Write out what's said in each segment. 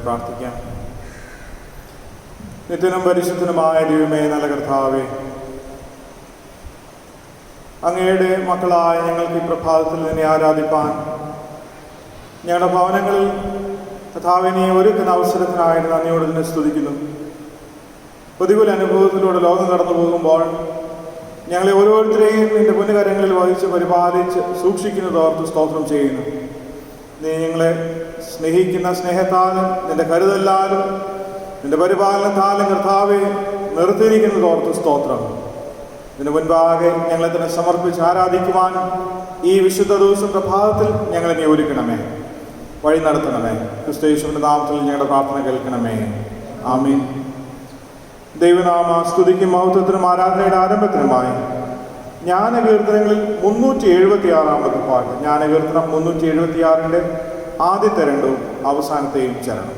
പ്രാർത്ഥിക്കാം. നിത്യനും പരിശുദ്ധനുമായ ദൈവമേ, നല്ല കർത്താവേ, അങ്ങയുടെ മക്കളായ ഞങ്ങൾക്ക് ഈ പ്രഭാതത്തിൽ നിന്നെ ആരാധിപ്പാൻ ഞങ്ങളുടെ ഭവനങ്ങളിൽ കർത്താവിനെ ഒരുക്കുന്ന അവസരത്തിനായിട്ട് നന്ദിയോട് തന്നെ സ്തുതിക്കുന്നു. പ്രതികൂല അനുഭവത്തിലൂടെ ലോകം കടന്നു പോകുമ്പോൾ ഞങ്ങളെ ഓരോരുത്തരെയും നിന്റെ പൊന്നുകരങ്ങളിൽ വഹിച്ച് പരിപാലിച്ച് സൂക്ഷിക്കുന്നതോർത്ത് സ്തോത്രം ചെയ്യുന്നു. നീ ഞങ്ങളെ സ്നേഹിക്കുന്ന സ്നേഹത്താലും നിന്റെ കരുതലാലും നിന്റെ പരിപാലനത്താലും കർത്താവെ നിർത്തിയിരിക്കുന്നതോർത്ത് സ്തോത്രം. ഇതിന് മുൻപാകെ ഞങ്ങളെ തന്നെ സമർപ്പിച്ച് ആരാധിക്കുവാൻ ഈ വിശുദ്ധ ദിവസം പ്രഭാതത്തിൽ ഞങ്ങളെ നീ ഒരുക്കണമേ, വഴി നടത്തണമേ. ക്രിസ്തുയേശുവിന്റെ നാമത്തിൽ ഞങ്ങളുടെ പ്രാർത്ഥന കേൾക്കണമേ. ആമീൻ. ദൈവനാമ സ്തുതിക്കും മഹത്വത്തിനും ആരാധനയുടെ ആരംഭത്തിനുമായി ജ്ഞാനകീർത്തനങ്ങളിൽ 376 പാട്ട്. ജ്ഞാനകീർത്തനം 376 ആദ്യത്തെ രണ്ടും അവസാനത്തെയും ചരണം.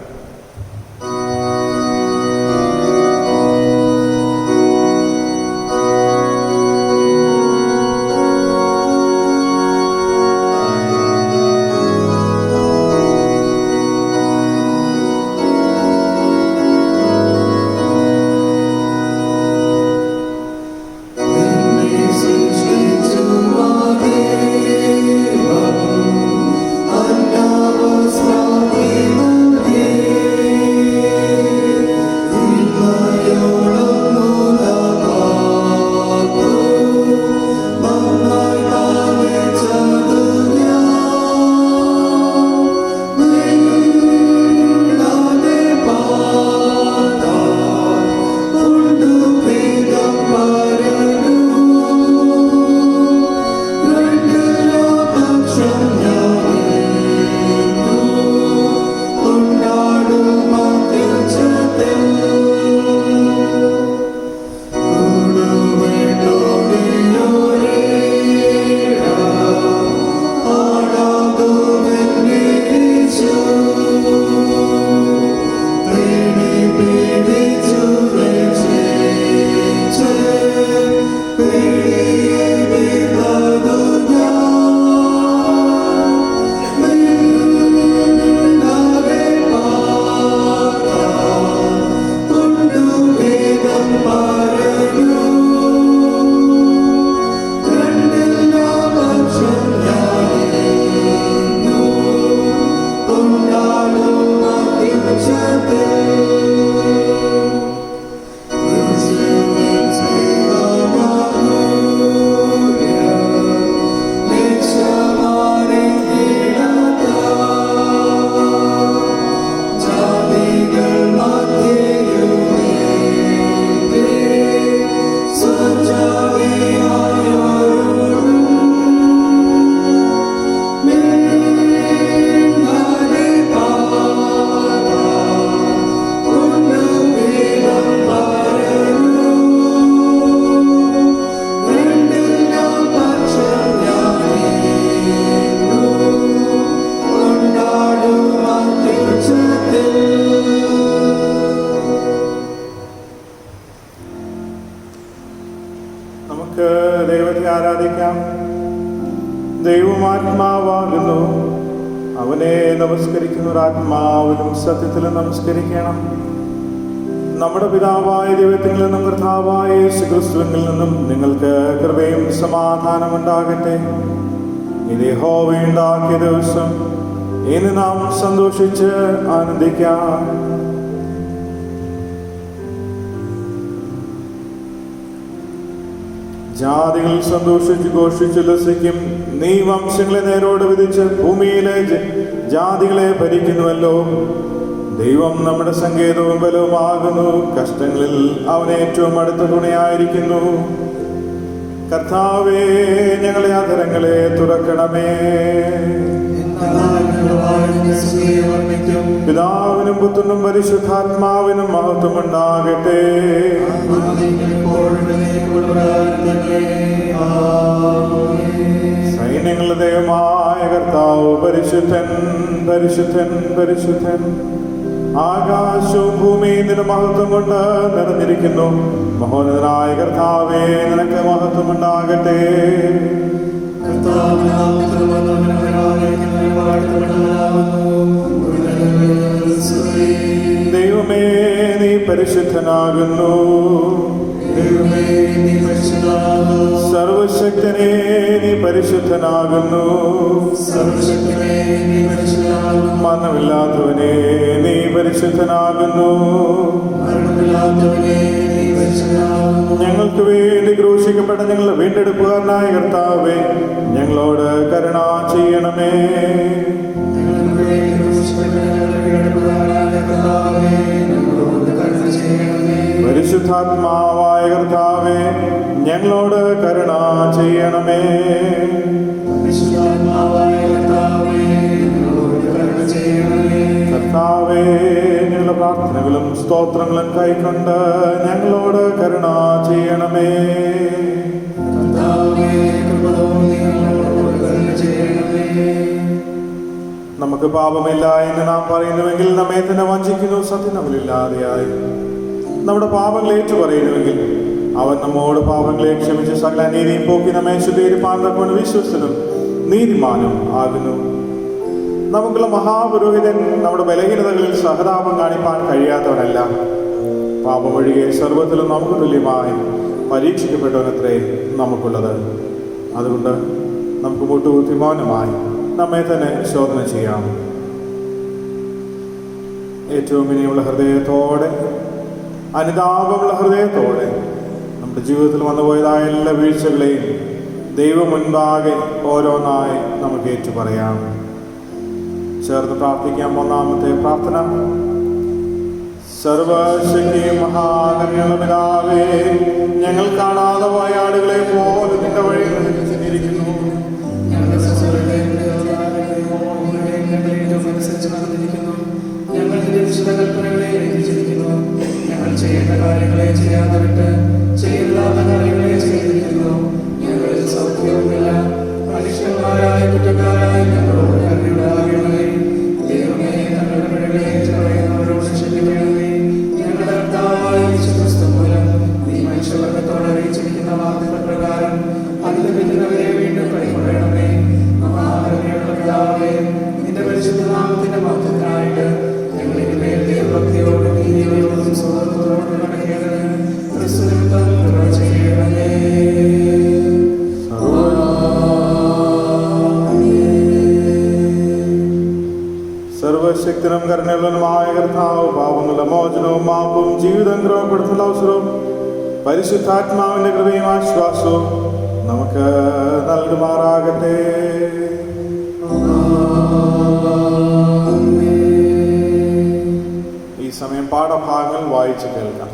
ദൈവത്തെ ആരാധിക്കാം. ദൈവമാത്മാവാകുന്നു, അവനെ നമസ്കരിക്കുന്നവരാത്മാവിലും സത്യത്തിലും നമസ്കരിക്കണം. നമ്മുടെ പിതാവായ ദൈവത്തിൽ നിന്നും കർത്താവായ യേശുക്രിസ്തുവിൽ നിന്നും നിങ്ങൾക്ക് കൃപയും സമാധാനമുണ്ടാകട്ടെ. ഇത് യഹോവയുണ്ടാക്കിയ ദിവസം, ഇന്ന് നാം സന്തോഷിച്ച് ആനന്ദിക്കാം. ജാതികൾ സന്തോഷിച്ച് ഘോഷിച്ച് ലസിക്കും. നീ വംശങ്ങളെ നേരോട് വിധിച്ച് ഭൂമിയിലെ ജാതികളെ ഭരിക്കുന്നുവല്ലോ. ദൈവം നമ്മുടെ സങ്കേതവും ബലവുമാകുന്നു. കഷ്ടങ്ങളിൽ അവൻ ഏറ്റവും അടുത്ത തുണയായിരിക്കുന്നു. കർത്താവേ, ഞങ്ങളെ അധരങ്ങളെ തുറക്കണമേ. പിതാവിനും പുത്രനും പരിശുദ്ധാത്മാവിനും മഹത്വമുണ്ടാകട്ടെ. സൈന്യങ്ങളുടെ ദൈവമായ കർത്താവ് പരിശുദ്ധൻ പരിശുദ്ധൻ പരിശുദ്ധൻ. ആകാശവും ഭൂമിയും നിന്റെ മഹത്വം കൊണ്ട് നിറഞ്ഞിരിക്കുന്നു. മഹോന്നതനായ കർത്താവേ, നിനക്ക് മഹത്വമുണ്ടാകട്ടെ. ദൈവമേ, നീ പരിശുദ്ധനാകുന്നു. സർവശക്തനെ, നീ പരിശുദ്ധനാകുന്നു. മരണമില്ലാത്തവനെ, നീ പരിശുദ്ധനാകുന്നു. ഞങ്ങൾക്ക് വേണ്ടി ക്രൂശിക്കപ്പെട്ട ഞങ്ങളുടെ വീണ്ടെടുപ്പുകാരനായ കർത്താവേ, ഞങ്ങളോട് കരുണ ചെയ്യണമേ. പരിശുദ്ധാത്മാവായ കർത്താവേ, ഞങ്ങളോട് കരുണ ചെയ്യണമേ. കർത്താവേ, ഞങ്ങളുടെ പ്രാർത്ഥനകളും സ്തോത്രങ്ങളും കൈക്കൊണ്ട് ഞങ്ങളോട് കരുണ ചെയ്യണമേ. നമുക്ക് പാപമില്ല എന്ന് നാം പറയുന്നുവെങ്കിൽ നമ്മെ തന്നെ വഞ്ചിക്കുന്നു. സത്യം നമ്മളില്ലാതെയായി നമ്മുടെ പാപങ്ങളെ ഏറ്റു പറയുന്നുവെങ്കിൽ അവൻ നമ്മോട് പാപങ്ങളെ ക്ഷമിച്ച് സകല നീതിയും പോക്കി നമ്മെ ശുദ്ധീകരിപ്പാൻ തക്കവണ്ണം വിശ്വസ്തനും നീതിമാനും ആകുന്നു. നമുക്കുള്ള മഹാപുരോഹിതൻ നമ്മുടെ ബലഹീനതകളിൽ സഹതാപം കാണിപ്പാൻ കഴിയാത്തവനല്ല. പാപമൊഴികെ സർവ്വത്തിലും നമുക്ക് തുല്യമായി പരീക്ഷിക്കപ്പെട്ടവനത്രേ നമുക്കുള്ളത്. അതുകൊണ്ട് നമുക്ക് മുട്ടുബുദ്ധിമാനുമായി നമ്മെ തന്നെ ശോധന ചെയ്യാം. ഏറ്റവും വിനയമുള്ള ഹൃദയത്തോടെ, അനുതാപമുള്ള ഹൃദയത്തോടെ നമ്മുടെ ജീവിതത്തിൽ വന്നുപോയതായ എല്ലാ വീഴ്ചകളെയും ദൈവം മുൻപാകെ ഓരോന്നായി നമുക്ക് ഏറ്റു പറയാം. ചേർന്ന് പ്രാർത്ഥിക്കാം. ഒന്നാമത്തെ പ്രാർത്ഥന. സർവശക്തിയും മഹാകരുണയുള്ള പിതാവേ, ഞങ്ങൾ കാണാതെ പോയ ആടുകളെ പോലെ നിന്റെ വഴികളിൽ സഞ്ചരിക്കുന്നു. ഞങ്ങൾ ചെയ്യേണ്ട കാര്യങ്ങളെ ചെയ്യാതെ വിട്ട് ചെയ്യില്ലാത്ത കാര്യങ്ങളെ ചെയ്തിരിക്കുന്നു. ഞങ്ങൾ സൗഖ്യവുമില്ല. അനിഷ്ടന്മാരായ കുറ്റക്കാരായ ഞങ്ങളോട് കരുണയുണ്ടാകണമേ. ദൈവമേ, ഞങ്ങളുടെ പിഴകളെ ഏറ്റുപറയുന്നവരോട് ക്ഷമിക്കണമേ. ഞങ്ങളുടെ കർത്താവായ യേശുക്രിസ്തു മൂലം നീ മനുഷ്യവർഗത്തോട് അറിയിച്ചിരിക്കുന്ന വാഗ്ദത്ത പ്രകാരം അതിൽ പിന്നവരെ വീണ്ടും കൈക്കൊള്ളണമേ. മഹാകരുണയുള്ള പിതാവേ, നിന്റെ പരിശുദ്ധ നാമത്തിന്റെ മഹത്വത്തിനായിട്ട് ഞങ്ങളുടെ മേൽ ദൈവഭക്തിയോടും നീതിയോടും സ്വതന്ത്രത്തോടും നടക്കേണ്ടത് ക്രിസ്തുനിമിത്തം കൃപ ചെയ്യണമേ. സർവശക്തനും കരുണയുള്ളവനുമായ കർത്താവ്, പാപങ്ങളുടെ മോചനവും മാപ്പും ജീവിതം ക്രമപ്പെടുത്തുന്ന അവസരവും പരിശുദ്ധാത്മാവിന്റെ കൃപയും ആശ്വാസവും നമുക്ക് നൽകുമാറാകട്ടെ. ഈ സമയം പാഠഭാഗങ്ങൾ വായിച്ചു കേൾക്കാം.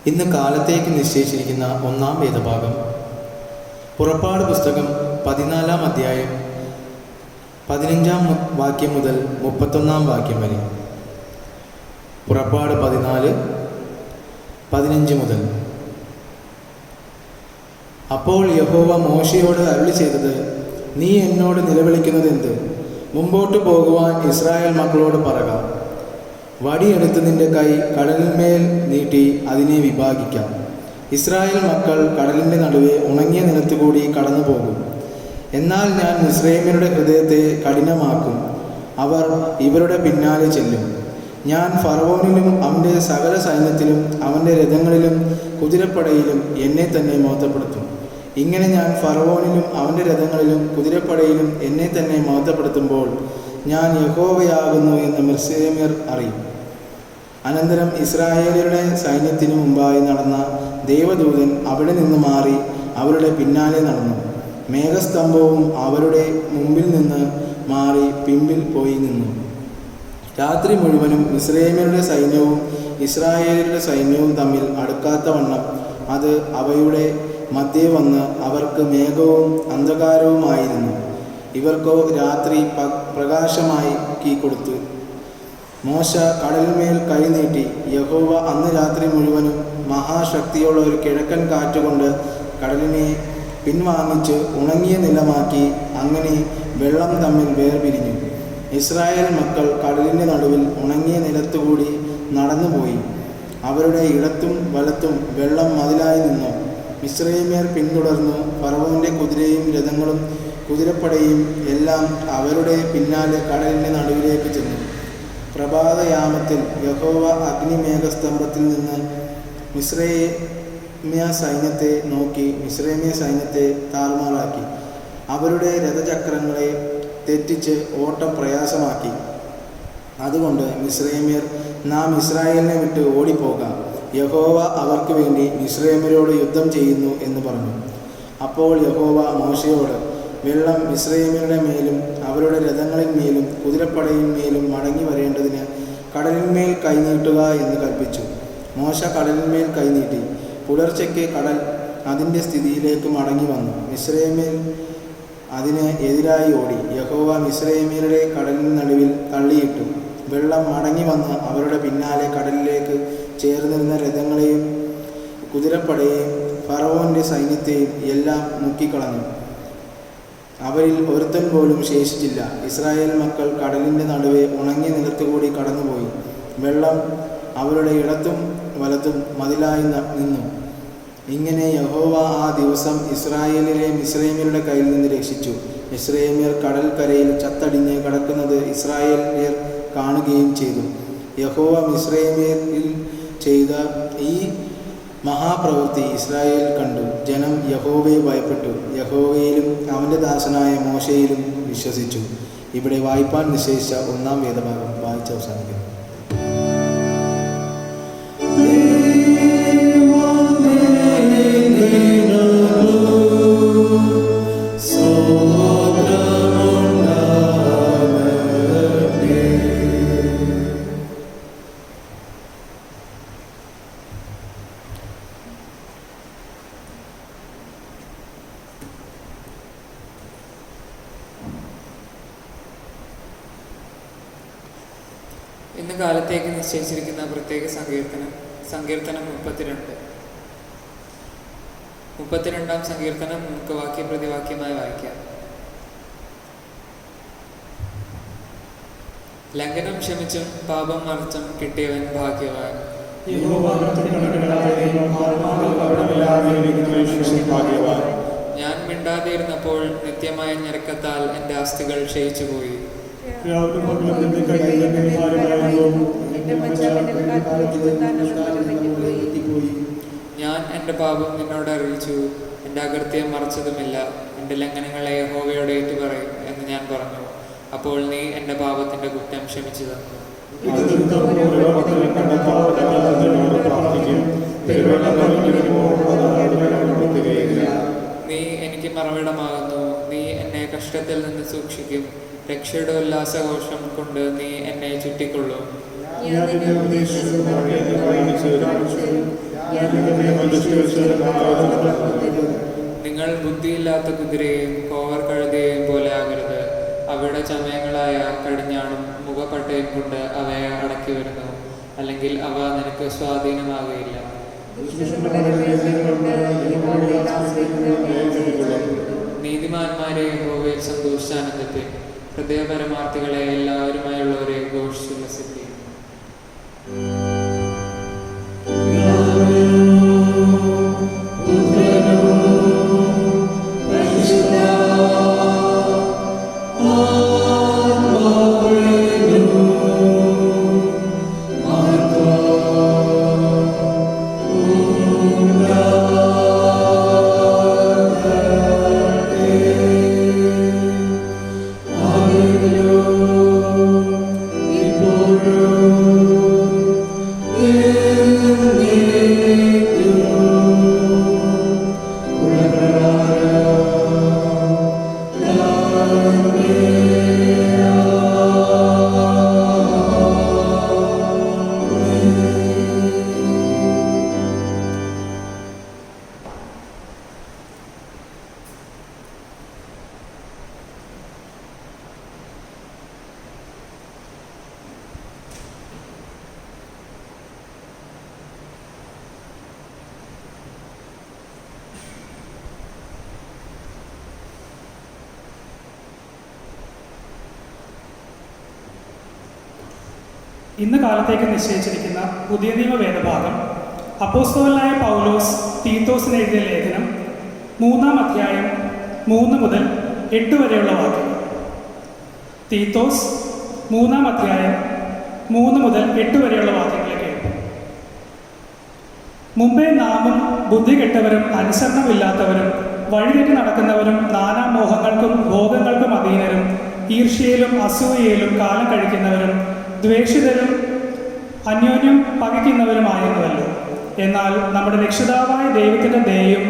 ഇന്ന് കാലത്തേക്ക് നിശ്ചയിച്ചിരിക്കുന്ന ഒന്നാം വേദഭാഗം പുറപ്പാട് പുസ്തകം 14-ാം അധ്യായം 15-ാം വാക്യം മുതൽ 31-ാം വാക്യം വരെ. പുറപ്പാട് 14:15 മുതൽ. അപ്പോൾ യഹോവ മോശയോട് അരുളി ചെയ്തത്, നീ എന്നോട് നിലവിളിക്കുന്നതെന്ത്? മുമ്പോട്ട് പോകുവാൻ ഇസ്രായേൽ മക്കളോട് പറക. വടിയെടുത്ത് നിന്റെ കൈ കടലിന്മേൽ നീട്ടി അതിനെ വിഭാഗിക്കാം. ഇസ്രായേൽ മക്കൾ കടലിൻ്റെ നടുവെ ഉണങ്ങിയ നിലത്തുകൂടി കടന്നു പോകും. എന്നാൽ ഞാൻ മിസ്രയീമ്യരുടെ ഹൃദയത്തെ കഠിനമാക്കും. അവർ ഇവരുടെ പിന്നാലെ ചെല്ലും. ഞാൻ ഫറവോനിലും അവൻ്റെ സകല സൈന്യത്തിലും അവൻ്റെ രഥങ്ങളിലും കുതിരപ്പടയിലും എന്നെ തന്നെ മോഹത്തപ്പെടുത്തും. ഇങ്ങനെ ഞാൻ ഫറവോനിലും അവൻ്റെ രഥങ്ങളിലും കുതിരപ്പടയിലും എന്നെ തന്നെ മഹത്വപ്പെടുത്തുമ്പോൾ ഞാൻ യഹോവയാകുന്നു എന്ന് മിസ്രയീമ്യർ അറിയും. അനന്തരം ഇസ്രായേലരുടെ സൈന്യത്തിനു മുമ്പായി നടന്ന ദൈവദൂതൻ അവിടെ നിന്ന് മാറി അവരുടെ പിന്നാലെ നടന്നു. മേഘസ്തംഭവും അവരുടെ മുമ്പിൽ നിന്ന് മാറി പിമ്പിൽ പോയി നിന്നു. രാത്രി മുഴുവനും മിസ്രയീമ്യരുടെ സൈന്യവും ഇസ്രായേലരുടെ സൈന്യവും തമ്മിൽ അടുക്കാത്തവണ്ണം അത് അവയുടെ മധ്യേ വന്ന് അവർക്ക് മേഘവും അന്ധകാരവുമായിരുന്നു. ഇവർക്കോ രാത്രി പ്രകാശമാക്കി കൊടുത്തു. മോശ കടലിന്മേൽ കൈനീട്ടി. യഹോവ അന്ന് രാത്രി മുഴുവനും മഹാശക്തിയുള്ള ഒരു കിഴക്കൻ കാറ്റുകൊണ്ട് കടലിനെ പിൻവാങ്ങിച്ച് ഉണങ്ങിയ നിലമാക്കി. അങ്ങനെ വെള്ളം തമ്മിൽ വേർപിരിഞ്ഞു. ഇസ്രായേൽ മക്കൾ കടലിൻ്റെ നടുവിൽ ഉണങ്ങിയ നിലത്തുകൂടി നടന്നുപോയി. അവരുടെ ഇടത്തും വലത്തും വെള്ളം മതിലായി നിന്നു. മിസ്രയീമ്യർ പിന്തുടർന്നു. ഫറവോന്റെ കുതിരയും രഥങ്ങളും കുതിരപ്പടയും എല്ലാം അവരുടെ പിന്നാലെ കടലിൻ്റെ നടുവിലേക്ക് ചെന്നു. പ്രഭാതയാമത്തിൽ യഹോവ അഗ്നിമേഘസ്തംഭത്തിൽ നിന്ന് മിസ്രയീമ്യ സൈന്യത്തെ നോക്കി മിസ്രയീമ്യ സൈന്യത്തെ താറുമാറാക്കി. അവരുടെ രഥചക്രങ്ങളെ തെറ്റിച്ച് ഓട്ടം പ്രയാസമാക്കി. അതുകൊണ്ട് മിസ്രയീമ്യർ നാം ഇസ്രായേലിനെ വിട്ട് ഓടിപ്പോകാം, യഹോവ അവർക്ക് വേണ്ടി മിസ്രയീമ്യരോട് യുദ്ധം ചെയ്യുന്നു എന്ന് പറഞ്ഞു. അപ്പോൾ യഹോവ മോശയോട്, വെള്ളം മിസ്രയീമ്യരുടെ മേലും അവരുടെ രഥങ്ങളിന്മേലും കുതിരപ്പടയിന്മേലും മടങ്ങി വരേണ്ടതിന് കടലിന്മേൽ കൈനീട്ടുക എന്ന് കൽപ്പിച്ചു. മോശ കടലിന്മേൽ കൈനീട്ടി. പുലർച്ചയ്ക്ക് കടൽ അതിൻ്റെ സ്ഥിതിയിലേക്ക് മടങ്ങി വന്നു. മിസ്രയീമ്യർ അതിന് എതിരായി ഓടി. യഹോവ മിസ്രയീമ്യരുടെ കടലിന് നടുവിൽ തള്ളിയിട്ടു. വെള്ളം മടങ്ങി വന്ന് അവരുടെ പിന്നാലെ കടലിലേക്ക് ചേർന്നിരുന്ന രഥങ്ങളെയും കുതിരപ്പടയെയും ഫറവോന്റെ സൈന്യത്തെയും എല്ലാം മുക്കിക്കളഞ്ഞു. അവരിൽ ഒരുത്തൻ പോലും ശേഷിച്ചില്ല. ഇസ്രായേൽ മക്കൾ കടലിൻ്റെ നടുവെ ഉണങ്ങിയ നിലത്തുകൂടി കടന്നുപോയി. വെള്ളം അവരുടെ ഇടത്തും വലത്തും മതിലായി നിന്നു. ഇങ്ങനെ യഹോവ ആ ദിവസം ഇസ്രായേലിലെ മിസ്രയീമ്യരുടെ കയ്യിൽ നിന്ന് രക്ഷിച്ചു. മിസ്രയീമ്യർ കടൽക്കരയിൽ ചത്തടിഞ്ഞ് കിടക്കുന്നത് ഇസ്രായേല്യർ കാണുകയും ചെയ്തു. യഹോവ മിസ്രയീമ്യരിൽ ചെയ്ത ഈ മഹാപ്രവൃത്തി ഇസ്രായേൽ കണ്ടു. ജനം യഹോവയെ ഭയപ്പെട്ടു. യഹോവയിലും അവൻ്റെ ദാസനായ മോശയിലും വിശ്വസിച്ചു. ഇവിടെ വായിപ്പാൻ നിശ്ചയിച്ച 1-ാം വേദഭാഗം വായിച്ച് അവസാനിക്കുന്നു. ഇന്ന് കാലത്തേക്ക് നിശ്ചയിച്ചിരിക്കുന്ന പ്രത്യേക സങ്കീർത്തനം 32-ാം സങ്കീർത്തനം നമുക്ക് വാക്യപ്രതിവാക്യമായി വായിക്കാം. ലംഘനം ക്ഷമിച്ചും പാപം മറച്ചും കിട്ടിയവൻ ഭാഗ്യവാൻ. ഞാൻ മിണ്ടാതിരുന്നപ്പോൾ നിത്യമായ ഞെരുക്കത്താൽ എൻ്റെ അസ്ഥികൾ ക്ഷയിച്ചുപോയി. ഞാൻ എൻ്റെ പാപം നിന്നോട് അറിയിച്ചു, എൻ്റെ അകൃത്യം മറച്ചതുമില്ല. എൻ്റെ ലംഘനങ്ങളെ യഹോവയോട് ഏറ്റുപറയും എന്ന് ഞാൻ പറഞ്ഞു. അപ്പോൾ നീ എൻ്റെ പാപത്തിൻ്റെ കുറ്റം ക്ഷമിച്ചു തന്നു. നീ എനിക്ക് മറവിടമാകുന്നു. നീ എന്നെ കഷ്ടത്തിൽ നിന്ന് സൂക്ഷിക്കും. രക്ഷയുടെ ഉല്ലാസഘോഷം കൊണ്ട് നീ എന്നെ ചുറ്റിക്കൊള്ളും. നിങ്ങൾ ബുദ്ധിയില്ലാത്ത കുതിരയെയും കോവർ കഴുതയെയും പോലെ ആകരുത്. അവയുടെ ചമയങ്ങളായ കടിഞ്ഞാണും മുഖപ്പട്ടയും കൊണ്ട് അവയെ അടക്കി വരുന്നു, അല്ലെങ്കിൽ അവ നിനക്ക് സ്വാധീനമാകുകയില്ല. നീതിമാന്മാരെ യഹോവയിൽ സന്തോഷിച്ചാനന്ദിപ്പിൻ. ഹൃദയപരമാർത്ഥികളെ എല്ലാവരുമായുള്ളവരെ ഘോഷിച്ചുല്ലസിപ്പിൻ. ഇന്ന് കാലത്തേക്ക് നിശ്ചയിച്ചിരിക്കുന്ന പുതിയ നിയമ വേദഭാഗം അപ്പോസ്തലനായ പൗലോസ് തീത്തോസിന് എഴുതിയ ലേഖനം 3-ാം അധ്യായം 3 മുതൽ 8 വരെയുള്ള വാക്യങ്ങൾ. തീത്തോസ് 3-ാം അധ്യായം 3 മുതൽ 8 വരെയുള്ള വാക്യങ്ങളിലേക്ക് എഴുതും. മുമ്പേ നാമും ബുദ്ധികെട്ടവരും അനുസരണമില്ലാത്തവരും വഴിതെറ്റി നടക്കുന്നവരും നാനാമോഹങ്ങൾക്കും ഭോഗങ്ങൾക്കും അധീനരും ഈർഷ്യയിലും അസൂയയിലും കാലം കഴിക്കുന്നവരും ദ്വേഷിതരും അന്യോന്യം പകയ്ക്കുന്നവരുമായിരുന്നുവല്ലോ. എന്നാൽ നമ്മുടെ രക്ഷിതാവായ ദൈവത്തിൻ്റെ ദയയും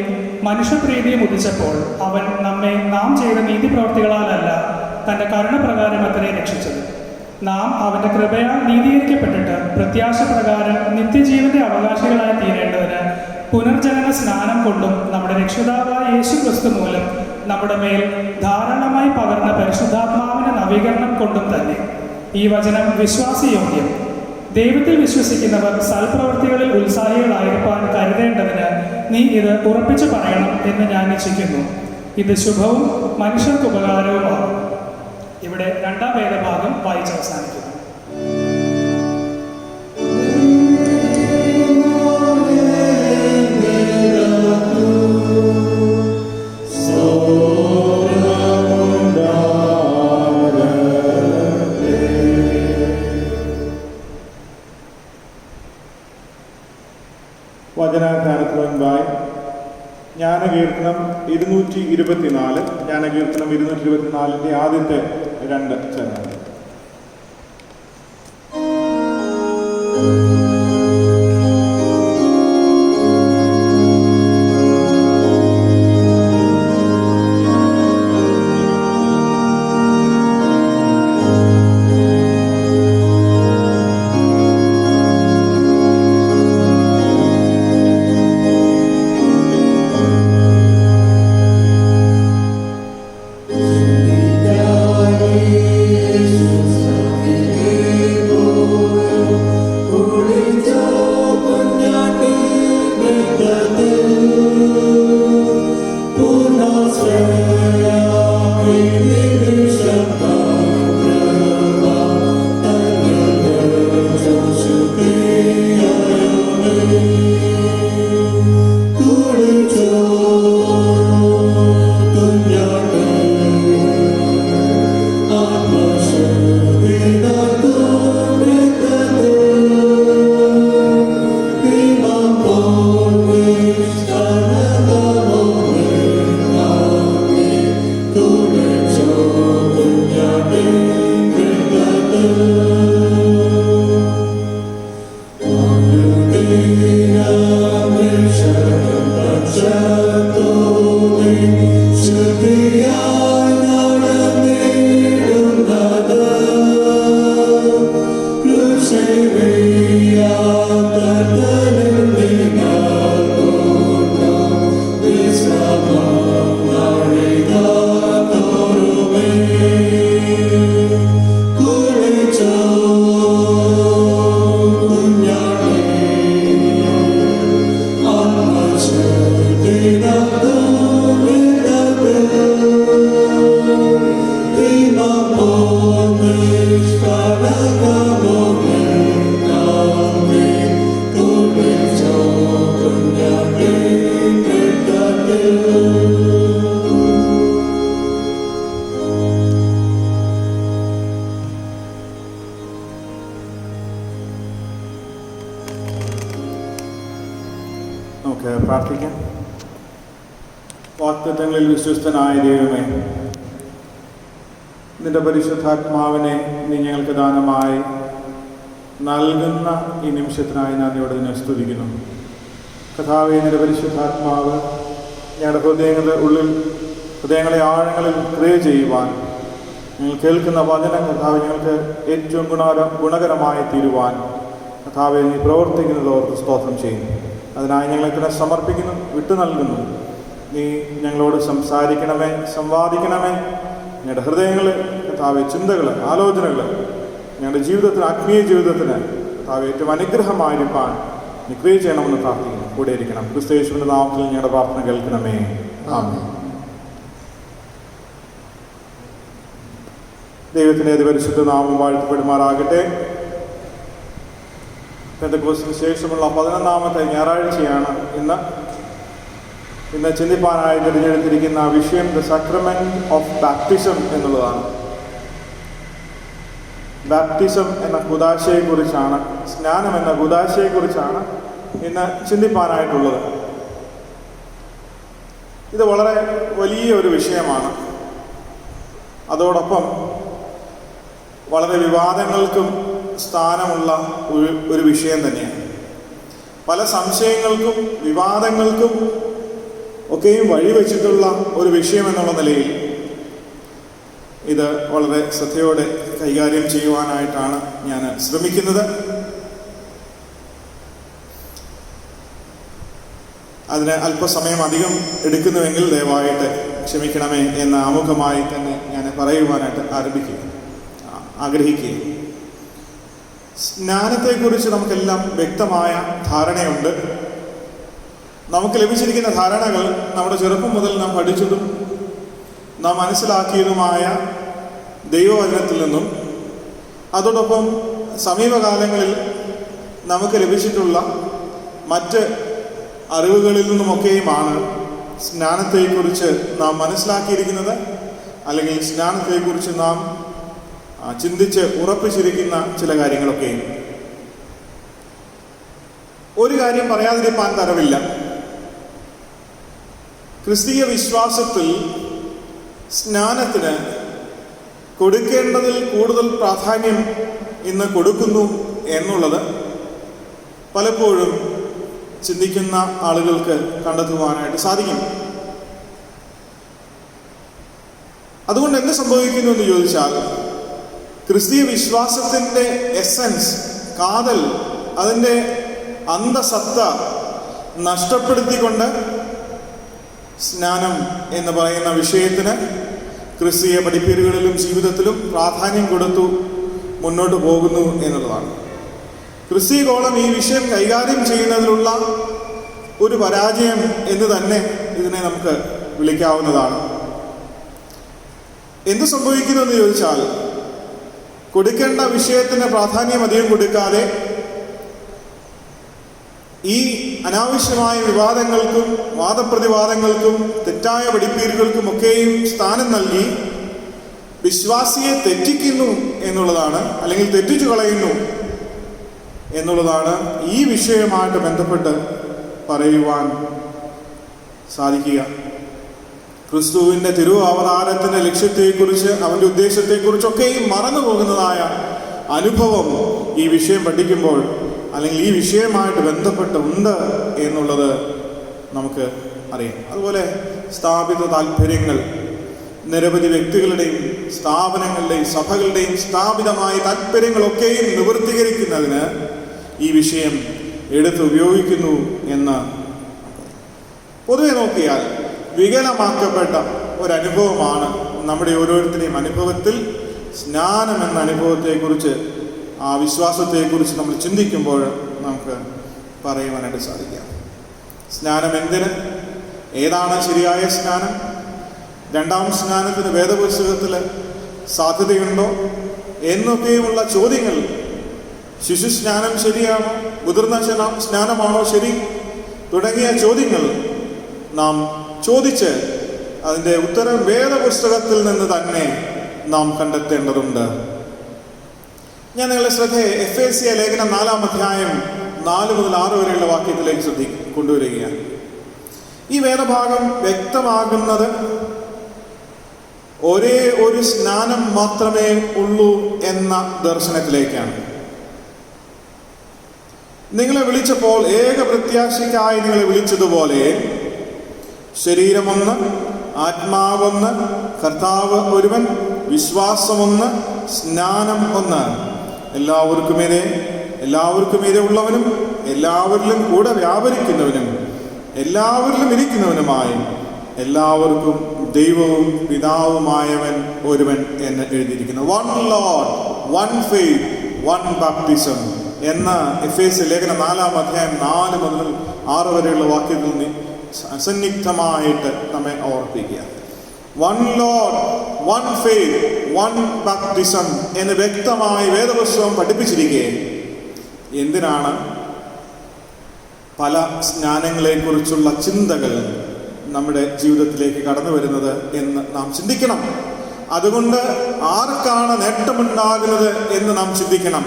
മനുഷ്യപ്രീതിയും ഉദിച്ചപ്പോൾ അവൻ നമ്മെ നാം ചെയ്ത നീതിപ്രവർത്തികളാലല്ല തൻ്റെ കരുണപ്രകാരം അത്രേ രക്ഷിച്ചത്. നാം അവൻ്റെ കൃപയാൽ നീതീകരിക്കപ്പെട്ടിട്ട് പ്രത്യാശ പ്രകാരം നിത്യജീവന്റെ അവകാശികളായി തീരേണ്ടതിന് പുനർജനന സ്നാനം കൊണ്ടും നമ്മുടെ രക്ഷിതാവായ യേശു ക്രിസ്തു മൂലം നമ്മുടെ മേൽ ധാരാളമായി പകർന്ന പരിശുദ്ധാത്മാവിന്റെ നവീകരണം കൊണ്ടും തന്നെ. ഈ വചനം വിശ്വാസയോഗ്യം. ദൈവത്തിൽ വിശ്വസിക്കുന്നവർ സൽപ്രവൃത്തികളിൽ ഉത്സാഹികളായിരിക്കാൻ കരുതേണ്ടതിന് നീ ഇത് ഉറപ്പിച്ചു പറയണം എന്ന് ഞാൻ ഇച്ഛിക്കുന്നു. ഇത് ശുഭവും മനുഷ്യർക്ക് ഉപകാരവുമാണ്. ഇവിടെ 2-ാം വേദഭാഗം വായിച്ച് അവസാനിക്കുന്നു. വചനാധ്യാനത്തിന് മുൻപായി ജ്ഞാനകീർത്തനം 224, ജ്ഞാനകീർത്തനം 224-ന്റെ ആദ്യത്തെ 2 ചരണങ്ങൾ. നമുക്ക് പ്രാർത്ഥിക്കാം. വാഗ്ദത്തങ്ങളിൽ വിശ്വസ്തനായ ദൈവമേ, നിന്റെ പരിശുദ്ധാത്മാവിനെ നീ ഞങ്ങൾക്ക് ദാനമായി നൽകുന്ന ഈ നിമിഷത്തിനായി നന്ദിയോടെ നിന്നെ സ്തുതിക്കുന്നു. കർത്താവേ, നിന്റെ പരിശുദ്ധാത്മാവ് ഞങ്ങളുടെ ഹൃദയങ്ങളെ ആഴങ്ങളിൽ ക്രിയ ചെയ്യുവാൻ, ഞങ്ങൾ കേൾക്കുന്ന വചനം കർത്താവ് ഞങ്ങൾക്ക് ഏറ്റവും ഗുണകരമായി തീരുവാൻ കർത്താവെ നീ പ്രവർത്തിക്കുന്നത് ഓർത്ത് സ്തോത്രം ചെയ്യുന്നു. അതിനായി ഞങ്ങളെ തന്നെ സമർപ്പിക്കുന്നു, വിട്ടു നൽകുന്നു. നീ ഞങ്ങളോട് സംസാരിക്കണമേ, സംവാദിക്കണമേ. ഞങ്ങളുടെ ഹൃദയങ്ങൾ കർത്താവെ, ചിന്തകൾ, ആലോചനകൾ ഞങ്ങളുടെ ജീവിതത്തിന്, ആത്മീയ ജീവിതത്തിന് കർത്താവെ ഏറ്റവും അനുഗ്രഹമായിരിക്കാൻ നീ ക്രിയ ചെയ്യണമെന്ന് പ്രാർത്ഥിക്കുന്നു. കൂടെ ഇരിക്കണം. ക്രിസ്തുയേശുവിന്റെ നാമത്തിൽ ഞങ്ങളുടെ പ്രാർത്ഥന കേൾക്കണമേ. ആമേൻ. ദൈവത്തിൻ്റെ പരിശുദ്ധ നാമം വാഴ്ത്തപ്പെടുമാറാകട്ടെ. പെന്തക്കോസ്തിന് ശേഷമുള്ള 11ാമത്തെ ഞായറാഴ്ചയാണ് ഇന്ന് ചിന്തിപ്പാനായി തിരഞ്ഞെടുത്തിരിക്കുന്ന വിഷയം ദ സക്രമെന്റ് ഓഫ് ബാപ്റ്റിസം എന്നുള്ളതാണ്. ബാപ്റ്റിസം എന്ന കുദാശയെക്കുറിച്ചാണ്, സ്നാനം എന്ന കുദാശയെക്കുറിച്ചാണ് ഇന്ന് ചിന്തിപ്പാനായിട്ടുള്ളത്. ഇത് വളരെ വലിയ ഒരു വിഷയമാണ്. അതോടൊപ്പം വളരെ വിവാദങ്ങൾക്കും സ്ഥാനമുള്ള ഒരു വിഷയം തന്നെയാണ്. പല സംശയങ്ങൾക്കും വിവാദങ്ങൾക്കും ഒക്കെയും വഴിവെച്ചിട്ടുള്ള ഒരു വിഷയം എന്നുള്ള നിലയിൽ ഇത് വളരെ ശ്രദ്ധയോടെ കൈകാര്യം ചെയ്യുവാനായിട്ടാണ് ഞാൻ ശ്രമിക്കുന്നത്. അതിന് അല്പസമയം അധികം എടുക്കുന്നുവെങ്കിൽ ദയവായിട്ട് ക്ഷമിക്കണമേ എന്ന് ആമുഖമായി തന്നെ ഞാൻ പറയുവാനായിട്ട് ആഗ്രഹിക്കുകയും. സ്നാനത്തെക്കുറിച്ച് നമുക്കെല്ലാം വ്യക്തമായ ധാരണയുണ്ട്. നമുക്ക് ലഭിച്ചിരിക്കുന്ന ധാരണകൾ നമ്മുടെ ചെറുപ്പം മുതൽ നാം പഠിച്ചതും നാം മനസ്സിലാക്കിയതുമായ ദൈവവചനത്തിൽ നിന്നും അതോടൊപ്പം സമീപകാലങ്ങളിൽ നമുക്ക് ലഭിച്ചിട്ടുള്ള മറ്റ് അറിവുകളിൽ നിന്നുമൊക്കെയുമാണ് സ്നാനത്തെക്കുറിച്ച് നാം മനസ്സിലാക്കിയിരിക്കുന്നത്, അല്ലെങ്കിൽ സ്നാനത്തെക്കുറിച്ച് നാം ചിന്തിച്ച് ഉറപ്പിച്ചിരിക്കുന്ന ചില കാര്യങ്ങളൊക്കെയും. ഒരു കാര്യം പറയാതിരിക്കാൻ തരവില്ല. ക്രിസ്തീയ വിശ്വാസത്തിൽ സ്നാനത്തിന് കൊടുക്കേണ്ടതിൽ കൂടുതൽ പ്രാധാന്യം ഇന്ന് കൊടുക്കുന്നു എന്നുള്ളത് പലപ്പോഴും ചിന്തിക്കുന്ന ആളുകൾക്ക് കണ്ടെത്തുവാനായിട്ട് സാധിക്കും. അതുകൊണ്ട് എന്ത് സംഭവിക്കുന്നു എന്ന് ചോദിച്ചാൽ, ക്രിസ്തീയ വിശ്വാസത്തിൻ്റെ എസൻസ്, കാതൽ, അതിൻ്റെ അന്തസത്ത നഷ്ടപ്പെടുത്തിക്കൊണ്ട് സ്നാനം എന്ന് പറയുന്ന വിഷയത്തിന് ക്രിസ്തീയ പഠിപ്പീരുകളിലും ജീവിതത്തിലും പ്രാധാന്യം കൊടുത്തു മുന്നോട്ട് പോകുന്നു എന്നുള്ളതാണ്. ക്രിസ്തീയ കോളം ഈ വിഷയം കൈകാര്യം ചെയ്യുന്നതിലുള്ള ഒരു പരാജയം എന്ന് തന്നെ ഇതിനെ നമുക്ക് വിളിക്കാവുന്നതാണ്. എന്ത് സംഭവിക്കുന്നു എന്ന് ചോദിച്ചാൽ, കൊടുക്കേണ്ട വിഷയത്തിന് പ്രാധാന്യം അധികം കൊടുക്കാതെ ഈ അനാവശ്യമായ വിവാദങ്ങൾക്കും വാദപ്രതിവാദങ്ങൾക്കും തെറ്റായ പഠിപ്പീരുകൾക്കും ഒക്കെയും സ്ഥാനം നൽകി വിശ്വാസിയെ തെറ്റിക്കുന്നു എന്നുള്ളതാണ്, അല്ലെങ്കിൽ തെറ്റിച്ചു കളയുന്നു എന്നുള്ളതാണ് ഈ വിഷയവുമായിട്ട് ബന്ധപ്പെട്ട് പറയുവാൻ സാധിക്കുക. ക്രിസ്തുവിൻ്റെ തിരുവവതാരത്തിൻ്റെ ലക്ഷ്യത്തെക്കുറിച്ച്, അവൻ്റെ ഉദ്ദേശത്തെക്കുറിച്ചൊക്കെയും മറന്നു പോകുന്നതായ അനുഭവം ഈ വിഷയം പഠിക്കുമ്പോൾ, അല്ലെങ്കിൽ ഈ വിഷയമായിട്ട് ബന്ധപ്പെട്ട് ഉണ്ട് എന്നുള്ളത് നമുക്ക് അറിയാം. അതുപോലെ സ്ഥാപിത താല്പര്യങ്ങൾ, നിരവധി വ്യക്തികളുടെയും സ്ഥാപനങ്ങളുടെയും സഭകളുടെയും സ്ഥാപിതമായ താല്പര്യങ്ങളൊക്കെയും നിവൃത്തീകരിക്കുന്നതിന് ഈ വിഷയം എടുത്തുപയോഗിക്കുന്നു എന്ന് പൊതുവെ നോക്കിയാൽ വികലമാക്കപ്പെട്ട ഒരനുഭവമാണ് നമ്മുടെ ഓരോരുത്തരുടെയും അനുഭവത്തിൽ സ്നാനം എന്ന അനുഭവത്തെക്കുറിച്ച്, ആ വിശ്വാസത്തെക്കുറിച്ച് നമ്മൾ ചിന്തിക്കുമ്പോൾ നമുക്ക് പറയുവാനായിട്ട് സാധിക്കാം. സ്നാനം എന്തിന്? ഏതാണ് ശരിയായ സ്നാനം? രണ്ടാം സ്നാനത്തിന് വേദപുസ്തകത്തിൽ സാധ്യതയുണ്ടോ എന്നൊക്കെയുമുള്ള ചോദ്യങ്ങൾ, ശിശു സ്നാനം ശരിയാണോ, മുതിർന്ന സ്നാനമാണോ ശരി, തുടങ്ങിയ ചോദ്യങ്ങൾ നാം ചോദിച്ച് അതിൻ്റെ ഉത്തരം വേദപുസ്തകത്തിൽ നിന്ന് തന്നെ നാം കണ്ടെത്തേണ്ടതുണ്ട്. ഞാൻ നിങ്ങളുടെ ശ്രദ്ധയെ എഫേസ്യ ലേഖനം 4-ാം അധ്യായം 4 മുതൽ 6 വരെയുള്ള വാക്യത്തിലേക്ക് കൊണ്ടുവരികയാണ്. ഈ വേദഭാഗം വ്യക്തമാകുന്നത് ഒരേ ഒരു സ്നാനം മാത്രമേ ഉള്ളൂ എന്ന ദർശനത്തിലേക്കാണ്. നിങ്ങളെ വിളിച്ചപ്പോൾ ഏക പ്രത്യാശയ്ക്കായി നിങ്ങളെ വിളിച്ചതുപോലെ ശരീരമൊന്ന്, ആത്മാവൊന്ന്, കർത്താവ് ഒരുവൻ, വിശ്വാസമൊന്ന്, സ്നാനം ഒന്ന്, എല്ലാവർക്കുമീതെ ഉള്ളവനും എല്ലാവരിലും കൂടെ വ്യാപരിക്കുന്നവനും എല്ലാവരിലും ഇരിക്കുന്നവനുമായി എല്ലാവർക്കും ദൈവവും പിതാവുമായവൻ ഒരുവൻ എന്ന് എഴുതിയിരിക്കുന്നു. One Lord, one faith, one baptism എന്ന എഫേസ്യ ലേഖനം 4-ാം അധ്യായം 4 മുതൽ 6 വരെയുള്ള വാക്യത്തിൽ നിന്ന് അസന്നിഗ്ധമായിട്ട് നമ്മെ ഓർപ്പിക്കുക. One Lord, one faith, one baptism എന്ന് വ്യക്തമായി വേദപുസ്തകം പഠിപ്പിച്ചിരിക്കെ എന്തിനാണ് പല സ്നാനങ്ങളെക്കുറിച്ചുള്ള ചിന്തകൾ നമ്മുടെ ജീവിതത്തിലേക്ക് കടന്നു വരുന്നത് എന്ന് നാം ചിന്തിക്കണം. അതുകൊണ്ട് ആർക്കാണ് നേട്ടമുണ്ടാകുന്നത് എന്ന് നാം ചിന്തിക്കണം.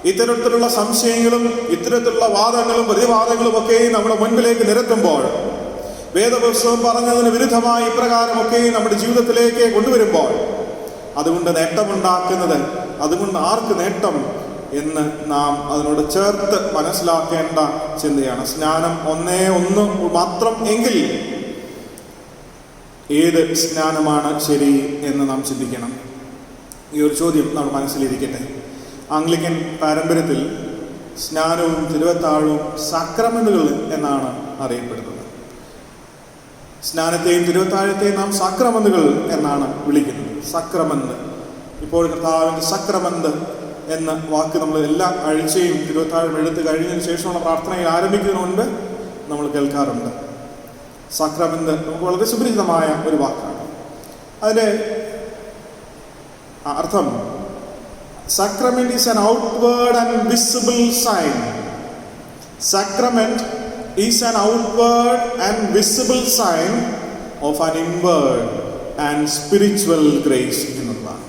ഇത്തരത്തിലുള്ള സംശയങ്ങളും ഇത്തരത്തിലുള്ള വാദങ്ങളും പ്രതിവാദങ്ങളും ഒക്കെ നമ്മുടെ മുൻപിലേക്ക് നിരത്തുമ്പോൾ, വേദപുസ്തകം പറഞ്ഞതിന് വിരുദ്ധമായി ഇപ്രകാരമൊക്കെ നമ്മുടെ ജീവിതത്തിലേക്ക് കൊണ്ടുവരുമ്പോൾ, അതുകൊണ്ട് നേട്ടമുണ്ടാക്കുന്നത്, അതുകൊണ്ട് ആർക്ക് നേട്ടം എന്ന് നാം അതിനോട് ചേർത്ത് മനസ്സിലാക്കേണ്ട ചിന്തയാണ്. സ്നാനം ഒന്നേ ഒന്ന് മാത്രം എങ്കിൽ ഏത് സ്നാനമാണ് ശരി എന്ന് നാം ചിന്തിക്കണം. ഈ ഒരു ചോദ്യം നമ്മുടെ മനസ്സിലിരിക്കട്ടെ. ആംഗ്ലിക്കൻ പാരമ്പര്യത്തിൽ സ്നാനവും തിരുവത്താഴവും സാക്രമെന്റുകൾ എന്നാണ് അറിയപ്പെടുന്നത്. സ്നാനത്തെയും തിരുവത്താഴത്തെയും നാം സാക്രമെന്റുകൾ എന്നാണ് വിളിക്കുന്നത്. സക്രമന്ത്, ഇപ്പോൾ കർത്താവിൻ്റെ സക്രമന്ത് എന്ന വാക്ക് നമ്മൾ എല്ലാ ആഴ്ചയും തിരുവത്താഴം എടുത്ത് കഴിഞ്ഞതിന് ശേഷമുള്ള പ്രാർത്ഥനയിൽ ആരംഭിക്കുന്നതിന് മുൻപ് നമ്മൾ കേൾക്കാറുണ്ട്. സക്രമന്ത് നമുക്ക് വളരെ സുപരിചിതമായ ഒരു വാക്കാണ്. അതിൻ്റെ അർത്ഥം, sacrament is an outward and visible sign. Sacrament is an outward and visible sign of an inward and spiritual grace എന്നുള്ളതാണ്.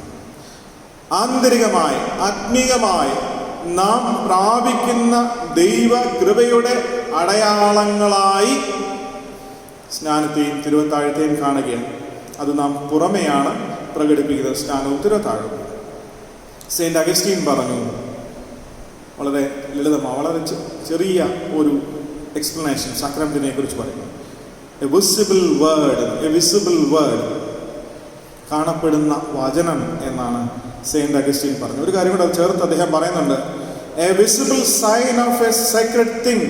ആന്തരികമായി, ആത്മീയമായി നാം പ്രാപിക്കുന്ന ദൈവ കൃപയുടെ അടയാളങ്ങളായി സ്നാനത്തെയും തിരുവത്താഴത്തെയും കാണുകയാണ്. അത് നാം പുറമെയാണ് പ്രകടിപ്പിക്കുന്നത്, സ്നാനവും തിരുവത്താഴവും. സെയിൻറ്റ് അഗസ്റ്റീൻ പറഞ്ഞു, വളരെ ലളിതമാണ്, വളരെ ചെറിയ ഒരു എക്സ്പ്ലനേഷൻ സക്രമെന്റിനെ കുറിച്ച് പറയുന്നു. എ വിസിബിൾ വേർഡ്, കാണപ്പെടുന്ന വചനം എന്നാണ് സെയിൻറ്റ് അഗസ്റ്റീൻ പറഞ്ഞത്. ഒരു കാര്യം കൂടെ ചേർത്ത് അദ്ദേഹം പറയുന്നുണ്ട്, a visible sign of a secret thing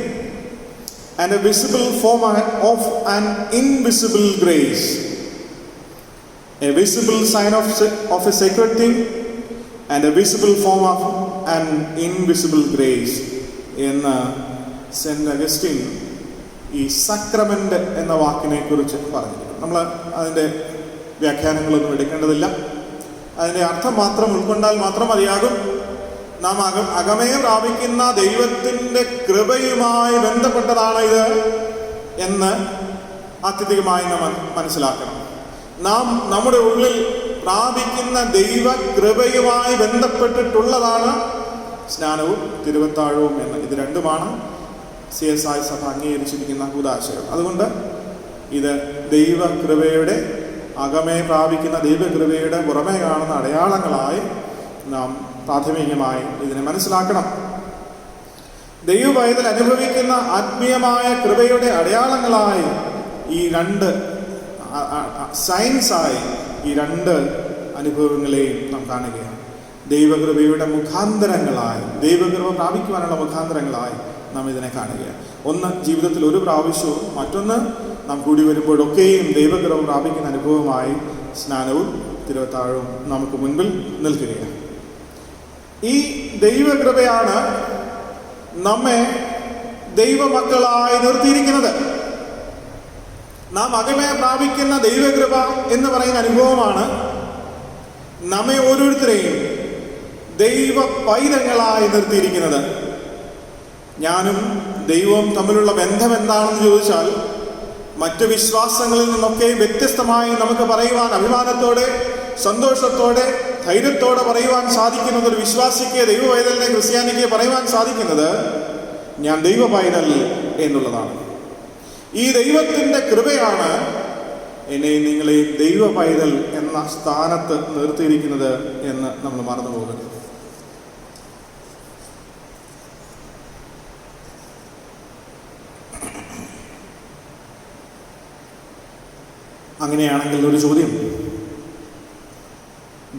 and a visible form of an invisible grace. A visible sign of a sacred thing and a visible form of an invisible grace. എന്ന് saint Augustine ഈ സക്രമെന്റ് എന്ന വാക്കിനെ കുറിച്ച് പറഞ്ഞിരിക്കുന്നു. നമ്മൾ അതിൻ്റെ വ്യാഖ്യാനങ്ങളൊന്നും എടുക്കേണ്ടതില്ല. അതിൻ്റെ അർത്ഥം മാത്രം ഉൾക്കൊണ്ടാൽ മാത്രം മതിയാകും. നാം അകമേ പ്രാപിക്കുന്ന ദൈവത്തിൻ്റെ കൃപയുമായി ബന്ധപ്പെട്ടതാണ് ഇത് എന്ന് ആത്യന്തികമായി നാം മനസ്സിലാക്കണം. നാം നമ്മുടെ ഉള്ളിൽ പ്രാപിക്കുന്ന ദൈവ കൃപയുമായി ബന്ധപ്പെട്ടിട്ടുള്ളതാണ് സ്നാനവും തിരുവത്താഴവും എന്ന്. ഇത് രണ്ടുമാണ് CSI സഭ അംഗീകരിച്ചിരിക്കുന്ന കൂദാശകൾ. അതുകൊണ്ട് ഇത് ദൈവകൃപയുടെ, അകമേ പ്രാപിക്കുന്ന ദൈവകൃപയുടെ പുറമേ കാണുന്ന അടയാളങ്ങളായി നാം പ്രാഥമികമായി ഇതിനെ മനസ്സിലാക്കണം. ദൈവപൈതൽ അനുഭവിക്കുന്ന ആത്മീയമായ കൃപയുടെ അടയാളങ്ങളായി ഈ രണ്ട് സയൻസായി ഈ രണ്ട് അനുഭവങ്ങളെയും നാം കാണുകയാണ്. ദൈവകൃപയുടെ മുഖാന്തരങ്ങളായി, ദൈവകൃപ പ്രാപിക്കുവാനുള്ള മുഖാന്തരങ്ങളായി നാം ഇതിനെ കാണുകയാണ്. ഒന്ന് ജീവിതത്തിൽ ഒരു പ്രാവശ്യവും, മറ്റൊന്ന് നാം കൂടി വരുമ്പോഴൊക്കെയും ദൈവകൃപ പ്രാപിക്കുന്ന അനുഭവമായി സ്നാനവും തിരുവത്താഴവും നമുക്ക് മുൻപിൽ നിൽക്കുകയാണ്. ഈ ദൈവകൃപയാണ് നമ്മെ ദൈവമക്കളായി നിർത്തിയിരിക്കുന്നത്. നാം അകമേ പ്രാപിക്കുന്ന ദൈവകൃപ എന്ന് പറയുന്ന അനുഭവമാണ് നമ്മെ ഓരോരുത്തരെയും ദൈവ പൈതങ്ങളായി നിർത്തിയിരിക്കുന്നത്. ഞാനും ദൈവവും തമ്മിലുള്ള ബന്ധം എന്താണെന്ന് ചോദിച്ചാൽ, മറ്റു വിശ്വാസങ്ങളിൽ നിന്നൊക്കെ വ്യത്യസ്തമായി നമുക്ക് പറയുവാൻ അഭിമാനത്തോടെ, സന്തോഷത്തോടെ, ധൈര്യത്തോടെ പറയുവാൻ സാധിക്കുന്നത്, ഒരു വിശ്വാസിക്ക്, ദൈവ പൈതലിനെ, ക്രിസ്ത്യാനിക്ക് പറയുവാൻ സാധിക്കുന്നത് ഞാൻ ദൈവ പൈതൽ എന്നുള്ളതാണ്. ഈ ദൈവത്തിൻ്റെ കൃപയാണ് എന്നെയും നിങ്ങളെയും ദൈവ പൈതൽ എന്ന സ്ഥാനത്ത് നിർത്തിയിരിക്കുന്നത് എന്ന് നമ്മൾ മറന്നു പോകരുത്. അങ്ങനെയാണെങ്കിൽ ഒരു ചോദ്യം,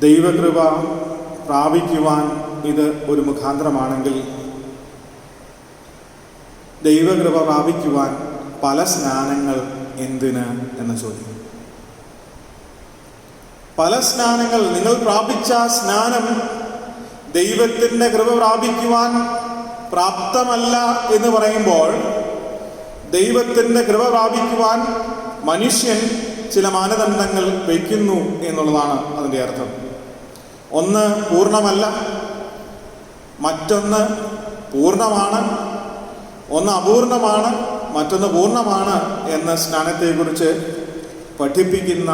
ദൈവകൃപ പ്രാപിക്കുവാൻ ഇത് ഒരു മുഖാന്തരമാണെങ്കിൽ, ദൈവകൃപ പ്രാപിക്കുവാൻ പല സ്നാനങ്ങൾ എന്തിന് എന്ന ചോദ്യം. പല സ്നാനങ്ങൾ, നിങ്ങൾ പ്രാപിച്ച സ്നാനം ദൈവത്തിൻ്റെ കൃപ പ്രാപിക്കുവാൻ പ്രാപ്തമല്ല എന്ന് പറയുമ്പോൾ, ദൈവത്തിൻ്റെ കൃപ പ്രാപിക്കുവാൻ മനുഷ്യൻ ചില മാനദണ്ഡങ്ങൾ വയ്ക്കുന്നു എന്നുള്ളതാണ് അതിൻ്റെ അർത്ഥം. ഒന്ന് പൂർണ്ണമല്ല, മറ്റൊന്ന് പൂർണ്ണമാണ്, ഒന്ന് അപൂർണമാണ്, മറ്റൊന്ന് പൂർണ്ണമാണ് എന്ന സ്നാനത്തെക്കുറിച്ച് പഠിപ്പിക്കുന്ന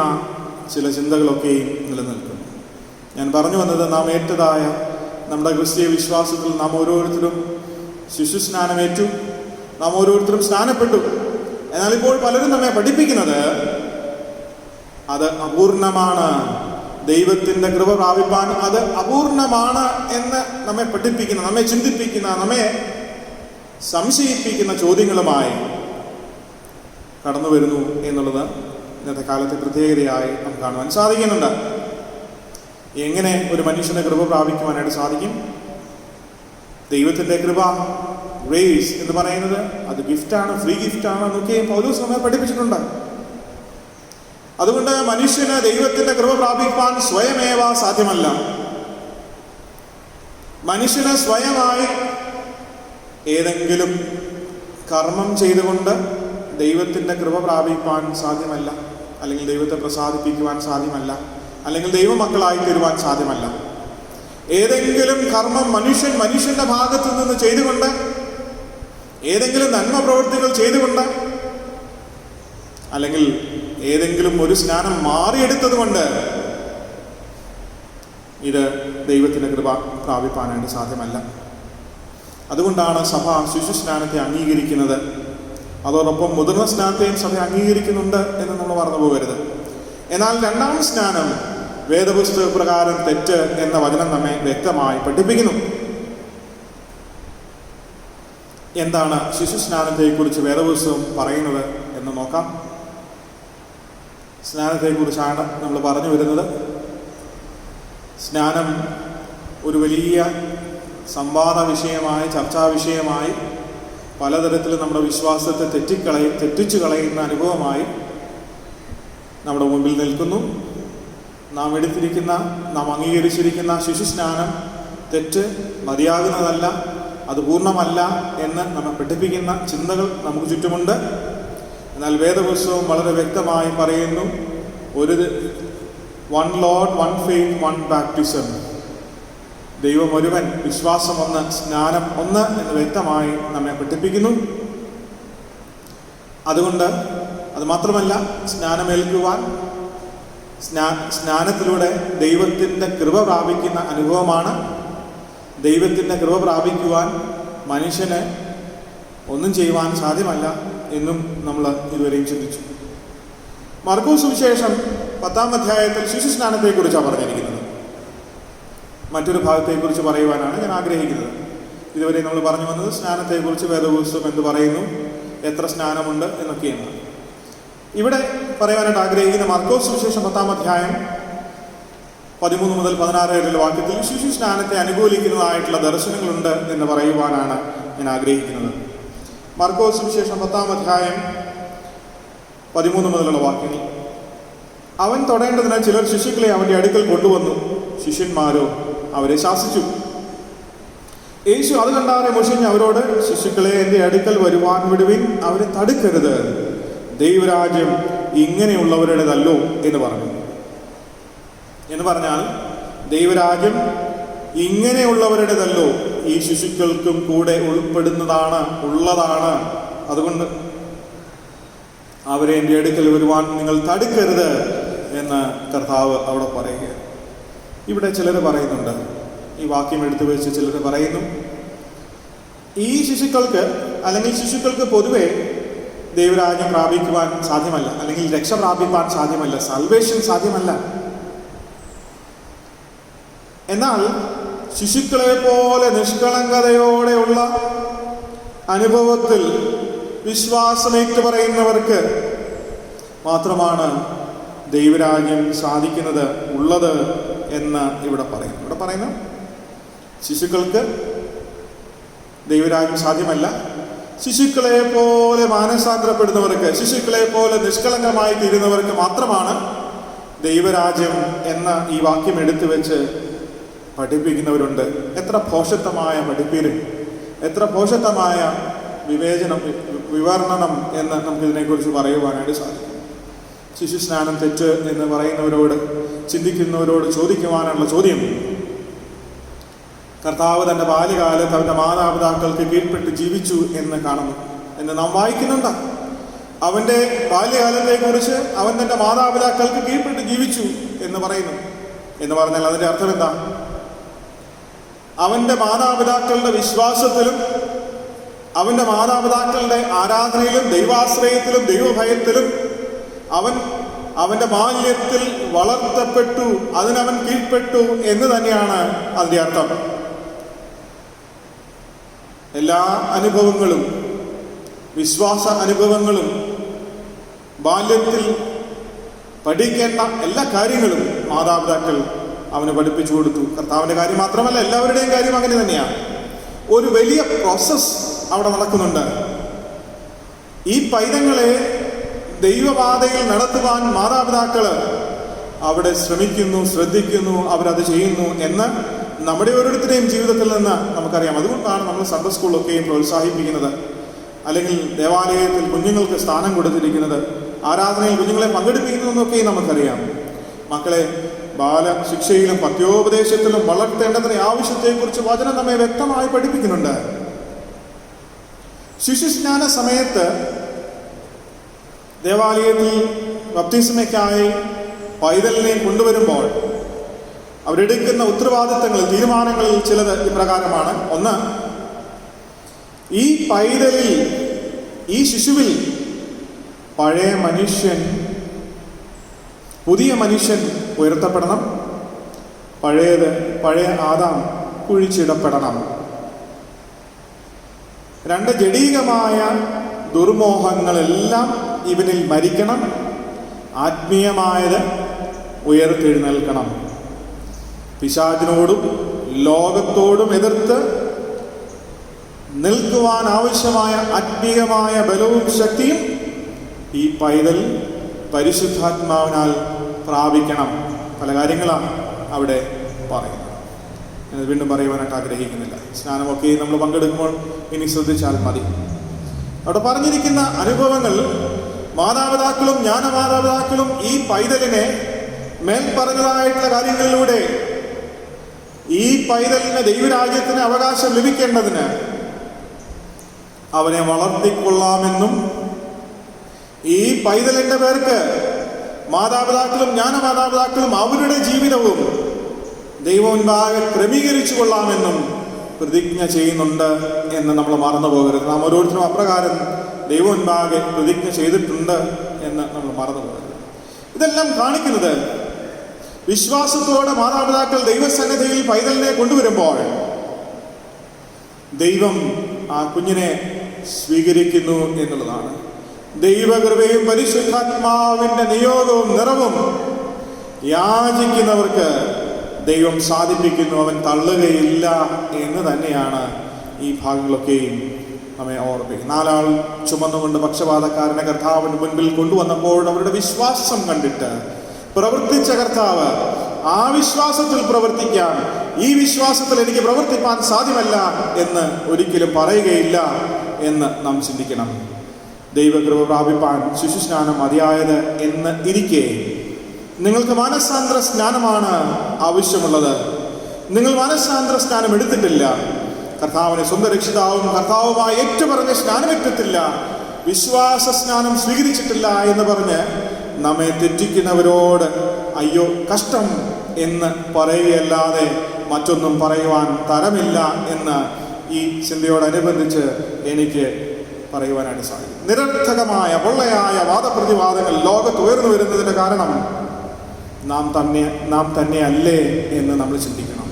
ചില ചിന്തകളൊക്കെയും നിലനിൽക്കുന്നു. ഞാൻ പറഞ്ഞു വന്നത്, നാം ഏറ്റതായ നമ്മുടെ ക്രിസ്തീയ വിശ്വാസത്തിൽ നാം ഓരോരുത്തരും ശിശു സ്നാനമേറ്റു, നാം ഓരോരുത്തരും സ്നാനപ്പെട്ടു. എന്നാൽ ഇപ്പോൾ പലരും നമ്മെ പഠിപ്പിക്കുന്നത് അത് അപൂർണമാണ്, ദൈവത്തിൻ്റെ കൃപ പ്രാപിപ്പാൻ അത് അപൂർണമാണ് എന്ന് നമ്മെ പഠിപ്പിക്കുന്ന, നമ്മെ ചിന്തിപ്പിക്കുന്ന, നമ്മെ സംശയിപ്പിക്കുന്ന ചോദ്യങ്ങളുമായി കടന്നു വരുന്നു എന്നുള്ളത് ഇന്നത്തെ കാലത്തെ പ്രത്യേകതയായി നമുക്ക് കാണുവാൻ സാധിക്കുന്നുണ്ട്. എങ്ങനെ ഒരു മനുഷ്യന് കൃപ പ്രാപിക്കുവാനായിട്ട് സാധിക്കും? ദൈവത്തിൻ്റെ കൃപ, ഗ്രേസ് എന്ന് പറയുന്നത് അത് ഗിഫ്റ്റാണ്, ഫ്രീ ഗിഫ്റ്റാണ് എന്നൊക്കെ പൗലോസ് നമ്മെ പഠിപ്പിച്ചിട്ടുണ്ട്. അതുകൊണ്ട് മനുഷ്യന് ദൈവത്തിൻ്റെ കൃപ പ്രാപിപ്പാൻ സ്വയമേവ സാധ്യമല്ല. മനുഷ്യന് സ്വയമായി ഏതെങ്കിലും കർമ്മം ചെയ്തുകൊണ്ട് ദൈവത്തിൻ്റെ കൃപ പ്രാപിപ്പാൻ സാധ്യമല്ല, അല്ലെങ്കിൽ ദൈവത്തെ പ്രസാദിപ്പിക്കുവാൻ സാധ്യമല്ല, അല്ലെങ്കിൽ ദൈവമക്കളായി തീരുവാൻ സാധ്യമല്ല. ഏതെങ്കിലും കർമ്മം മനുഷ്യന്റെ ഭാഗത്തു നിന്ന് ചെയ്തുകൊണ്ട്, ഏതെങ്കിലും നന്മ പ്രവൃത്തികൾ ചെയ്തുകൊണ്ട്, അല്ലെങ്കിൽ ഏതെങ്കിലും ഒരു സ്നാനം മാറിയെടുത്തത് കൊണ്ട് ഇത് ദൈവത്തിൻ്റെ കൃപ പ്രാപിപ്പാനായിട്ട് സാധ്യമല്ല. അതുകൊണ്ടാണ് സഭ ശിശു സ്നാനത്തെ അംഗീകരിക്കുന്നത്. അതോടൊപ്പം മുതിർന്ന സ്നാനത്തെയും സഭ അംഗീകരിക്കുന്നുണ്ട് എന്ന് നമ്മൾ മറന്നു പോകരുത്. എന്നാൽ രണ്ടാം സ്നാനം വേദപുസ്തക പ്രകാരം തെറ്റ് എന്ന വചനം നമ്മെ വ്യക്തമായി പഠിപ്പിക്കുന്നു. എന്താണ് ശിശു സ്നാനത്തെക്കുറിച്ച് വേദപുസ്തകം പറയുന്നത് എന്ന് നോക്കാം. സ്നാനത്തെക്കുറിച്ചാണ് നമ്മൾ പറഞ്ഞു വരുന്നത്. സ്നാനം ഒരു വലിയ സംവാദ വിഷയമായി, ചർച്ചാ വിഷയമായി, പലതരത്തിലും നമ്മുടെ വിശ്വാസത്തെ തെറ്റിച്ചു കളയുന്ന അനുഭവമായി നമ്മുടെ മുമ്പിൽ നിൽക്കുന്നു. നാം എടുത്തിരിക്കുന്ന, നാം അംഗീകരിച്ചിരിക്കുന്ന ശിശു സ്നാനം തെറ്റ്, മതിയാകുന്നതല്ല, അത് പൂർണ്ണമല്ല എന്ന് നമ്മെ പഠിപ്പിക്കുന്ന ചിന്തകൾ നമുക്ക് ചുറ്റുമുണ്ട്. എന്നാൽ വേദപുസ്തകം വളരെ വ്യക്തമായി പറയുന്നു, one Lord, one faith, one baptism, ദൈവം ഒരുവൻ, വിശ്വാസം ഒന്ന്, സ്നാനം ഒന്ന് എന്ന് വ്യക്തമായി നമ്മെ പഠിപ്പിക്കുന്നു. അതുകൊണ്ട് അത് മാത്രമല്ല, സ്നാനമേൽക്കുവാൻ, സ്നാനത്തിലൂടെ ദൈവത്തിൻ്റെ കൃപ പ്രാപിക്കുന്ന അനുഭവമാണ്. ദൈവത്തിൻ്റെ കൃപ പ്രാപിക്കുവാൻ മനുഷ്യന് ഒന്നും ചെയ്യുവാൻ സാധ്യമല്ല എന്നും നമ്മൾ ഇതുവരെയും ചിന്തിച്ചു. മർക്കോസ് സുവിശേഷം 10-ാം അധ്യായത്തിൽ ശിശു സ്നാനത്തെക്കുറിച്ചാണ് പറഞ്ഞിരിക്കുന്നത്. മറ്റൊരു ഭാഗത്തെക്കുറിച്ച് പറയുവാനാണ് ഞാൻ ആഗ്രഹിക്കുന്നത്. ഇതുവരെ നമ്മൾ പറഞ്ഞു വന്നത് സ്നാനത്തെക്കുറിച്ച് വേദപുസ്തകം എന്ത് പറയുന്നു, എത്ര സ്നാനമുണ്ട് എന്നൊക്കെയാണ്. ഇവിടെ പറയുവാനായിട്ട് ആഗ്രഹിക്കുന്ന മർക്കോസ് സുവിശേഷം 10-ാം അധ്യായം 13 മുതൽ 16 വരെയുള്ള വാക്യത്തിൽ ശിശു സ്നാനത്തെ അനുകൂലിക്കുന്നതായിട്ടുള്ള ദർശനങ്ങളുണ്ട് എന്ന് പറയുവാനാണ് ഞാൻ ആഗ്രഹിക്കുന്നത്. മർക്കോസ് സുവിശേഷം 10-ാം അധ്യായം 13 മുതലുള്ള വാക്യങ്ങൾ. അവൻ തൊടേണ്ടതിന് ചിലർ ശിശുക്കളെ അവൻ്റെ അടുക്കൽ കൊണ്ടുവന്നു. ശിഷ്യന്മാരോ അവരെ ശാസിച്ചു. യേശു അത് കണ്ടാറെ മുഷിഞ്ഞ് അവരോട്, ശിശുക്കളെ എൻ്റെ അടുക്കൽ വരുവാൻ വിടുവിൻ, അവരെ തടുക്കരുത്, ദൈവരാജ്യം ഇങ്ങനെയുള്ളവരുടേതല്ലോ എന്ന് പറഞ്ഞു. എന്ന് പറഞ്ഞാൽ ദൈവരാജ്യം ഇങ്ങനെയുള്ളവരുടേതല്ലോ, ഈ ശിശുക്കൾക്കും കൂടെ ഉള്ളതാണ്. അതുകൊണ്ട് അവരെ എൻ്റെ അടുക്കൽ വരുവാൻ നിങ്ങൾ തടുക്കരുത് എന്ന് കർത്താവ് അവിടെ പറയുക. ഇവിടെ ചിലർ പറയുന്നുണ്ട്, ഈ വാക്യം എടുത്തു വെച്ച് ചിലർ പറയുന്നു, ഈ ശിശുക്കൾക്ക്, അല്ലെങ്കിൽ ശിശുക്കൾക്ക് പൊതുവെ ദൈവരാജ്യം പ്രാപിക്കുവാൻ സാധ്യമല്ല, അല്ലെങ്കിൽ രക്ഷ പ്രാപിപ്പാൻ സാധ്യമല്ല, സാൽവേഷൻ സാധ്യമല്ല. എന്നാൽ ശിശുക്കളെ പോലെ നിഷ്കളങ്കതയോടെയുള്ള അനുഭവത്തിൽ വിശ്വാസമേറ്റു പറയുന്നവർക്ക് മാത്രമാണ് ദൈവരാജ്യം സാധിക്കുന്നത്, ഉള്ളത് എന്ന് ഇവിടെ പറയുന്നു. ഇവിടെ പറയുന്നു, ശിശുക്കൾക്ക് ദൈവരാജ്യം സാധ്യമല്ല. ശിശുക്കളെ പോലെ മാനസാന്തരപ്പെടുന്നവർക്ക്, ശിശുക്കളെ പോലെ നിഷ്കളങ്കമായി തീരുന്നവർക്ക് മാത്രമാണ് ദൈവരാജ്യം എന്ന ഈ വാക്യം എടുത്തു വെച്ച് പഠിപ്പിക്കുന്നവരുണ്ട്. എത്ര ഭോഷത്വമായ പഠിപ്പീര്, എത്ര ഭോഷത്വമായ വിവരണനം എന്ന് നമുക്കിതിനെക്കുറിച്ച് പറയുവാനായിട്ട് സാധിക്കും. ശിശു സ്നാനം തെറ്റ് എന്ന് പറയുന്നവരോട്, ചിന്തിക്കുന്നവരോട് ചോദിക്കുവാനുള്ള ചോദ്യം, കർത്താവ് തൻ്റെ ബാല്യകാലത്ത് അവൻ്റെ മാതാപിതാക്കൾക്ക് കീഴ്പ്പെട്ട് ജീവിച്ചു എന്ന് കാണുന്നു എന്ന് നാം വായിക്കുന്നുണ്ട്. അവൻ്റെ ബാല്യകാലത്തെക്കുറിച്ച് അവൻ തൻ്റെ മാതാപിതാക്കൾക്ക് കീഴ്പ്പെട്ട് ജീവിച്ചു എന്ന് പറയുന്നു. എന്ന് പറഞ്ഞാൽ അതിൻ്റെ അർത്ഥം എന്താ? അവൻ്റെ മാതാപിതാക്കളുടെ വിശ്വാസത്തിലും അവൻ്റെ മാതാപിതാക്കളുടെ ആരാധനയിലും ദൈവാശ്രയത്തിലും ദൈവഭയത്തിലും അവൻ്റെ ബാല്യത്തിൽ വളർത്തപ്പെട്ടു, അതിനവൻ കീഴ്പ്പെട്ടു എന്ന് തന്നെയാണ് അതിൻ്റെ അർത്ഥം. എല്ലാ അനുഭവങ്ങളും, വിശ്വാസ അനുഭവങ്ങളും, ബാല്യത്തിൽ പഠിക്കേണ്ട എല്ലാ കാര്യങ്ങളും മാതാപിതാക്കൾ അവന് പഠിപ്പിച്ചു കൊടുത്തു. കർത്താവിൻ്റെ കാര്യം മാത്രമല്ല, എല്ലാവരുടെയും കാര്യം അങ്ങനെ തന്നെയാണ്. ഒരു വലിയ പ്രോസസ് അവിടെ നടക്കുന്നുണ്ട്. ഈ പൈതങ്ങളെ ദൈവപാതയിൽ നടത്തുവാൻ മാതാപിതാക്കൾ അവിടെ ശ്രമിക്കുന്നു, ശ്രദ്ധിക്കുന്നു, അവരത് ചെയ്യുന്നു എന്ന് നമ്മുടെ ഓരോരുത്തരുടെയും ജീവിതത്തിൽ നിന്ന് നമുക്കറിയാം. അതുകൊണ്ടാണ് നമ്മൾ സൺഡേ സ്കൂളിലൊക്കെയും പ്രോത്സാഹിപ്പിക്കുന്നത്, അല്ലെങ്കിൽ ദേവാലയത്തിൽ കുഞ്ഞുങ്ങൾക്ക് സ്ഥാനം കൊടുത്തിരിക്കുന്നത്, ആരാധനയിൽ കുഞ്ഞുങ്ങളെ പങ്കെടുപ്പിക്കുന്നതെന്നൊക്കെയും നമുക്കറിയാം. മക്കളെ ബാലശിക്ഷയിലും പത്യോപദേശത്തിലും വളർത്തേണ്ടതിന്റെ ആവശ്യത്തെക്കുറിച്ച് വചനം നമ്മെ വ്യക്തമായി പഠിപ്പിക്കുന്നുണ്ട്. ശിശുസ്നാന സമയത്ത് ദേവാലയത്തിൽ ബപ്തിസ്മയ്ക്കായി പൈതലിനെ കൊണ്ടുവരുമ്പോൾ അവരെടുക്കുന്ന ഉത്തരവാദിത്തങ്ങളിൽ, തീരുമാനങ്ങളിൽ ചിലത് ഇപ്രകാരമാണ്. ഒന്ന്, ഈ പൈതലിൽ, ഈ ശിശുവിൽ പഴയ മനുഷ്യൻ, പുതിയ മനുഷ്യൻ ഉയർത്തപ്പെടണം. പഴയ ആദാം കുഴിച്ചിടപ്പെടണം. രണ്ട്, ജഡീകമായ ദുർമോഹങ്ങളെല്ലാം ഇവനിൽ മരിക്കണം. ആത്മീയമായത് ഉയർത്തെഴുന്നേൽക്കണം. പിശാചിനോടും ലോകത്തോടും എതിർത്ത് നിൽക്കുവാൻ ആവശ്യമായ ആത്മീയമായ ബലവും ശക്തിയും ഈ പൈതൽ പരിശുദ്ധാത്മാവിനാൽ പ്രാപിക്കണം. പല കാര്യങ്ങളാണ് അവിടെ പറയുന്നത്. ഞാൻ വീണ്ടും പറയുവാനായിട്ട് ആഗ്രഹിക്കുന്നില്ല. സ്നാനമൊക്കെ നമ്മൾ പങ്കെടുക്കുമ്പോൾ ഇനി ശ്രദ്ധിച്ചാൽ മതി. അവിടെ പറഞ്ഞിരിക്കുന്ന അനുഭവങ്ങൾ മാതാപിതാക്കളും ജ്ഞാനമാതാപിതാക്കളും ഈ പൈതലിനെ മേൽ പറഞ്ഞതായിട്ടുള്ള കാര്യങ്ങളിലൂടെ ഈ പൈതലിന് ദൈവരാജ്യത്തിന് അവകാശം ലഭിക്കേണ്ടതിന് അവനെ വളർത്തിക്കൊള്ളാമെന്നും ഈ പൈതലിന്റെ പേർക്ക് മാതാപിതാക്കളും ജ്ഞാനമാതാപിതാക്കളും അവരുടെ ജീവിതവും ദൈവമുൻപാകെ ക്രമീകരിച്ചു കൊള്ളാമെന്നും പ്രതിജ്ഞ ചെയ്യുന്നുണ്ട് എന്ന് നമ്മൾ മറന്നു പോകരുത്. നാം ഓരോരുത്തരും അപ്രകാരം ദൈവമുൻപാകെ പ്രതിജ്ഞ ചെയ്തിട്ടുണ്ട് എന്ന് നമ്മൾ മറന്നു പോകരുത്. ഇതെല്ലാം കാണിക്കുന്നത് വിശ്വാസത്തോടെ മാതാപിതാക്കൾ ദൈവസന്നിധിയിൽ പൈതലിനെ കൊണ്ടുവരുമ്പോൾ ദൈവം ആ കുഞ്ഞിനെ സ്വീകരിക്കുന്നു എന്നുള്ളതാണ്. ദൈവകൃപയും പരിശുദ്ധാത്മാവിന്റെ നിയോഗവും നിറവും യാചിക്കുന്നവർക്ക് ദൈവം സാധിപ്പിക്കുന്നു, അവൻ തള്ളുകയില്ല എന്ന് തന്നെയാണ് ഈ ഭാഗങ്ങളൊക്കെയും നമ്മെ ഓർമ്മിപ്പിക്കും. 4 ആൾ ചുമന്നുകൊണ്ട് പക്ഷപാതക്കാരനെ കർത്താവിന് മുൻപിൽ കൊണ്ടുവന്നപ്പോൾ അവരുടെ വിശ്വാസം കണ്ടിട്ട് പ്രവർത്തിച്ച കർത്താവ് ആ വിശ്വാസത്തിൽ പ്രവർത്തിക്കാൻ, ഈ വിശ്വാസത്തിൽ എനിക്ക് പ്രവർത്തിപ്പാൻ സാധ്യമല്ല എന്ന് ഒരിക്കലും പറയുകയില്ല എന്ന് നാം ചിന്തിക്കണം. ദൈവകൃപ പ്രാപിപ്പാൻ ശിശുസ്നാനം മതിയായത് എന്ന് ഇരിക്കെ നിങ്ങൾക്ക് മാനസാന്തര സ്നാനമാണ് ആവശ്യമുള്ളത്. നിങ്ങൾ മാനസാന്തര സ്നാനം എടുത്തിട്ടില്ല, കർത്താവിനെ സ്വന്തം രക്ഷിതാവും കർത്താവുമായി ഏറ്റുപറഞ്ഞ് സ്നാനമെടുത്തിട്ടില്ല, വിശ്വാസ സ്നാനം സ്വീകരിച്ചിട്ടില്ല എന്ന് പറഞ്ഞ് നമ്മെ തെറ്റിക്കുന്നവരോട് അയ്യോ കഷ്ടം എന്ന് പറയുകയല്ലാതെ മറ്റൊന്നും പറയുവാൻ തരമില്ല എന്ന് ഈ ചിന്തയോടനുബന്ധിച്ച് എനിക്ക് പറയുവാനായിട്ട് സാധിക്കും. നിരർത്ഥകമായ പൊള്ളയായ വാദപ്രതിവാദങ്ങൾ ലോകത്ത് ഉയർന്നു വരുന്നതിൻ്റെ കാരണം നാം തന്നെ അല്ലേ എന്ന് നമ്മൾ ചിന്തിക്കണം.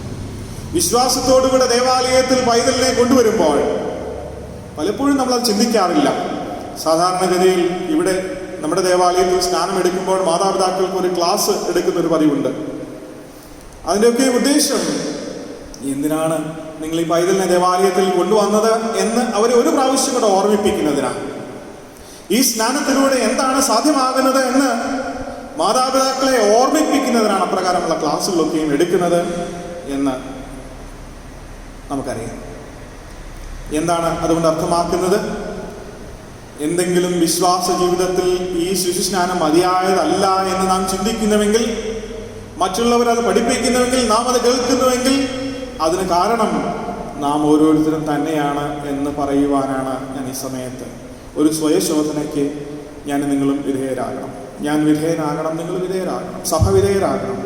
വിശ്വാസത്തോടുകൂടെ ദേവാലയത്തിൽ പൈതലിനെ കൊണ്ടുവരുമ്പോൾ പലപ്പോഴും നമ്മളത് ചിന്തിക്കാറില്ല. സാധാരണഗതിയിൽ ഇവിടെ നമ്മുടെ ദേവാലയത്തിൽ സ്നാനം എടുക്കുമ്പോൾ മാതാപിതാക്കൾക്ക് ഒരു ക്ലാസ് എടുക്കുന്നൊരു പതിവുണ്ട്. അതിൻ്റെയൊക്കെ ഉദ്ദേശം എന്തിനാണ് നിങ്ങൾ ഈ പൈതലിനെ ദേവാലയത്തിൽ കൊണ്ടുവന്നത് എന്ന് അവരെ ഒരു പ്രാവശ്യം കൂടെ ഓർമ്മിപ്പിക്കുന്നതിനാണ്. ഈ സ്നാനത്തിലൂടെ എന്താണ് സാധ്യമാകുന്നത് എന്ന് മാതാപിതാക്കളെ ഓർമ്മിപ്പിക്കുന്നതിനാണ് അപ്രകാരമുള്ള ക്ലാസ്സുകളൊക്കെയും എടുക്കുന്നത് എന്ന് നമുക്കറിയാം. എന്താണ് അതുകൊണ്ട് അർത്ഥമാക്കുന്നത്? എന്തെങ്കിലും വിശ്വാസ ജീവിതത്തിൽ ഈ ശിശുസ്നാനം മതിയായതല്ല എന്ന് നാം ചിന്തിക്കുന്നുവെങ്കിൽ, മറ്റുള്ളവർ അത് പഠിപ്പിക്കുന്നുവെങ്കിൽ, നാം അത് കേൾക്കുന്നുവെങ്കിൽ അതിന് കാരണം നാം ഓരോരുത്തരും തന്നെയാണ് എന്ന് പറയുവാനാണ് ഞാൻ ഈ സമയത്ത്. ഒരു സ്വയശോധനയ്ക്ക് നിങ്ങളും വിധേയരാകണം. ഞാൻ വിധേയനാകണം, നിങ്ങൾ വിധേയരാകണം, സഭ വിധേയരാകണം.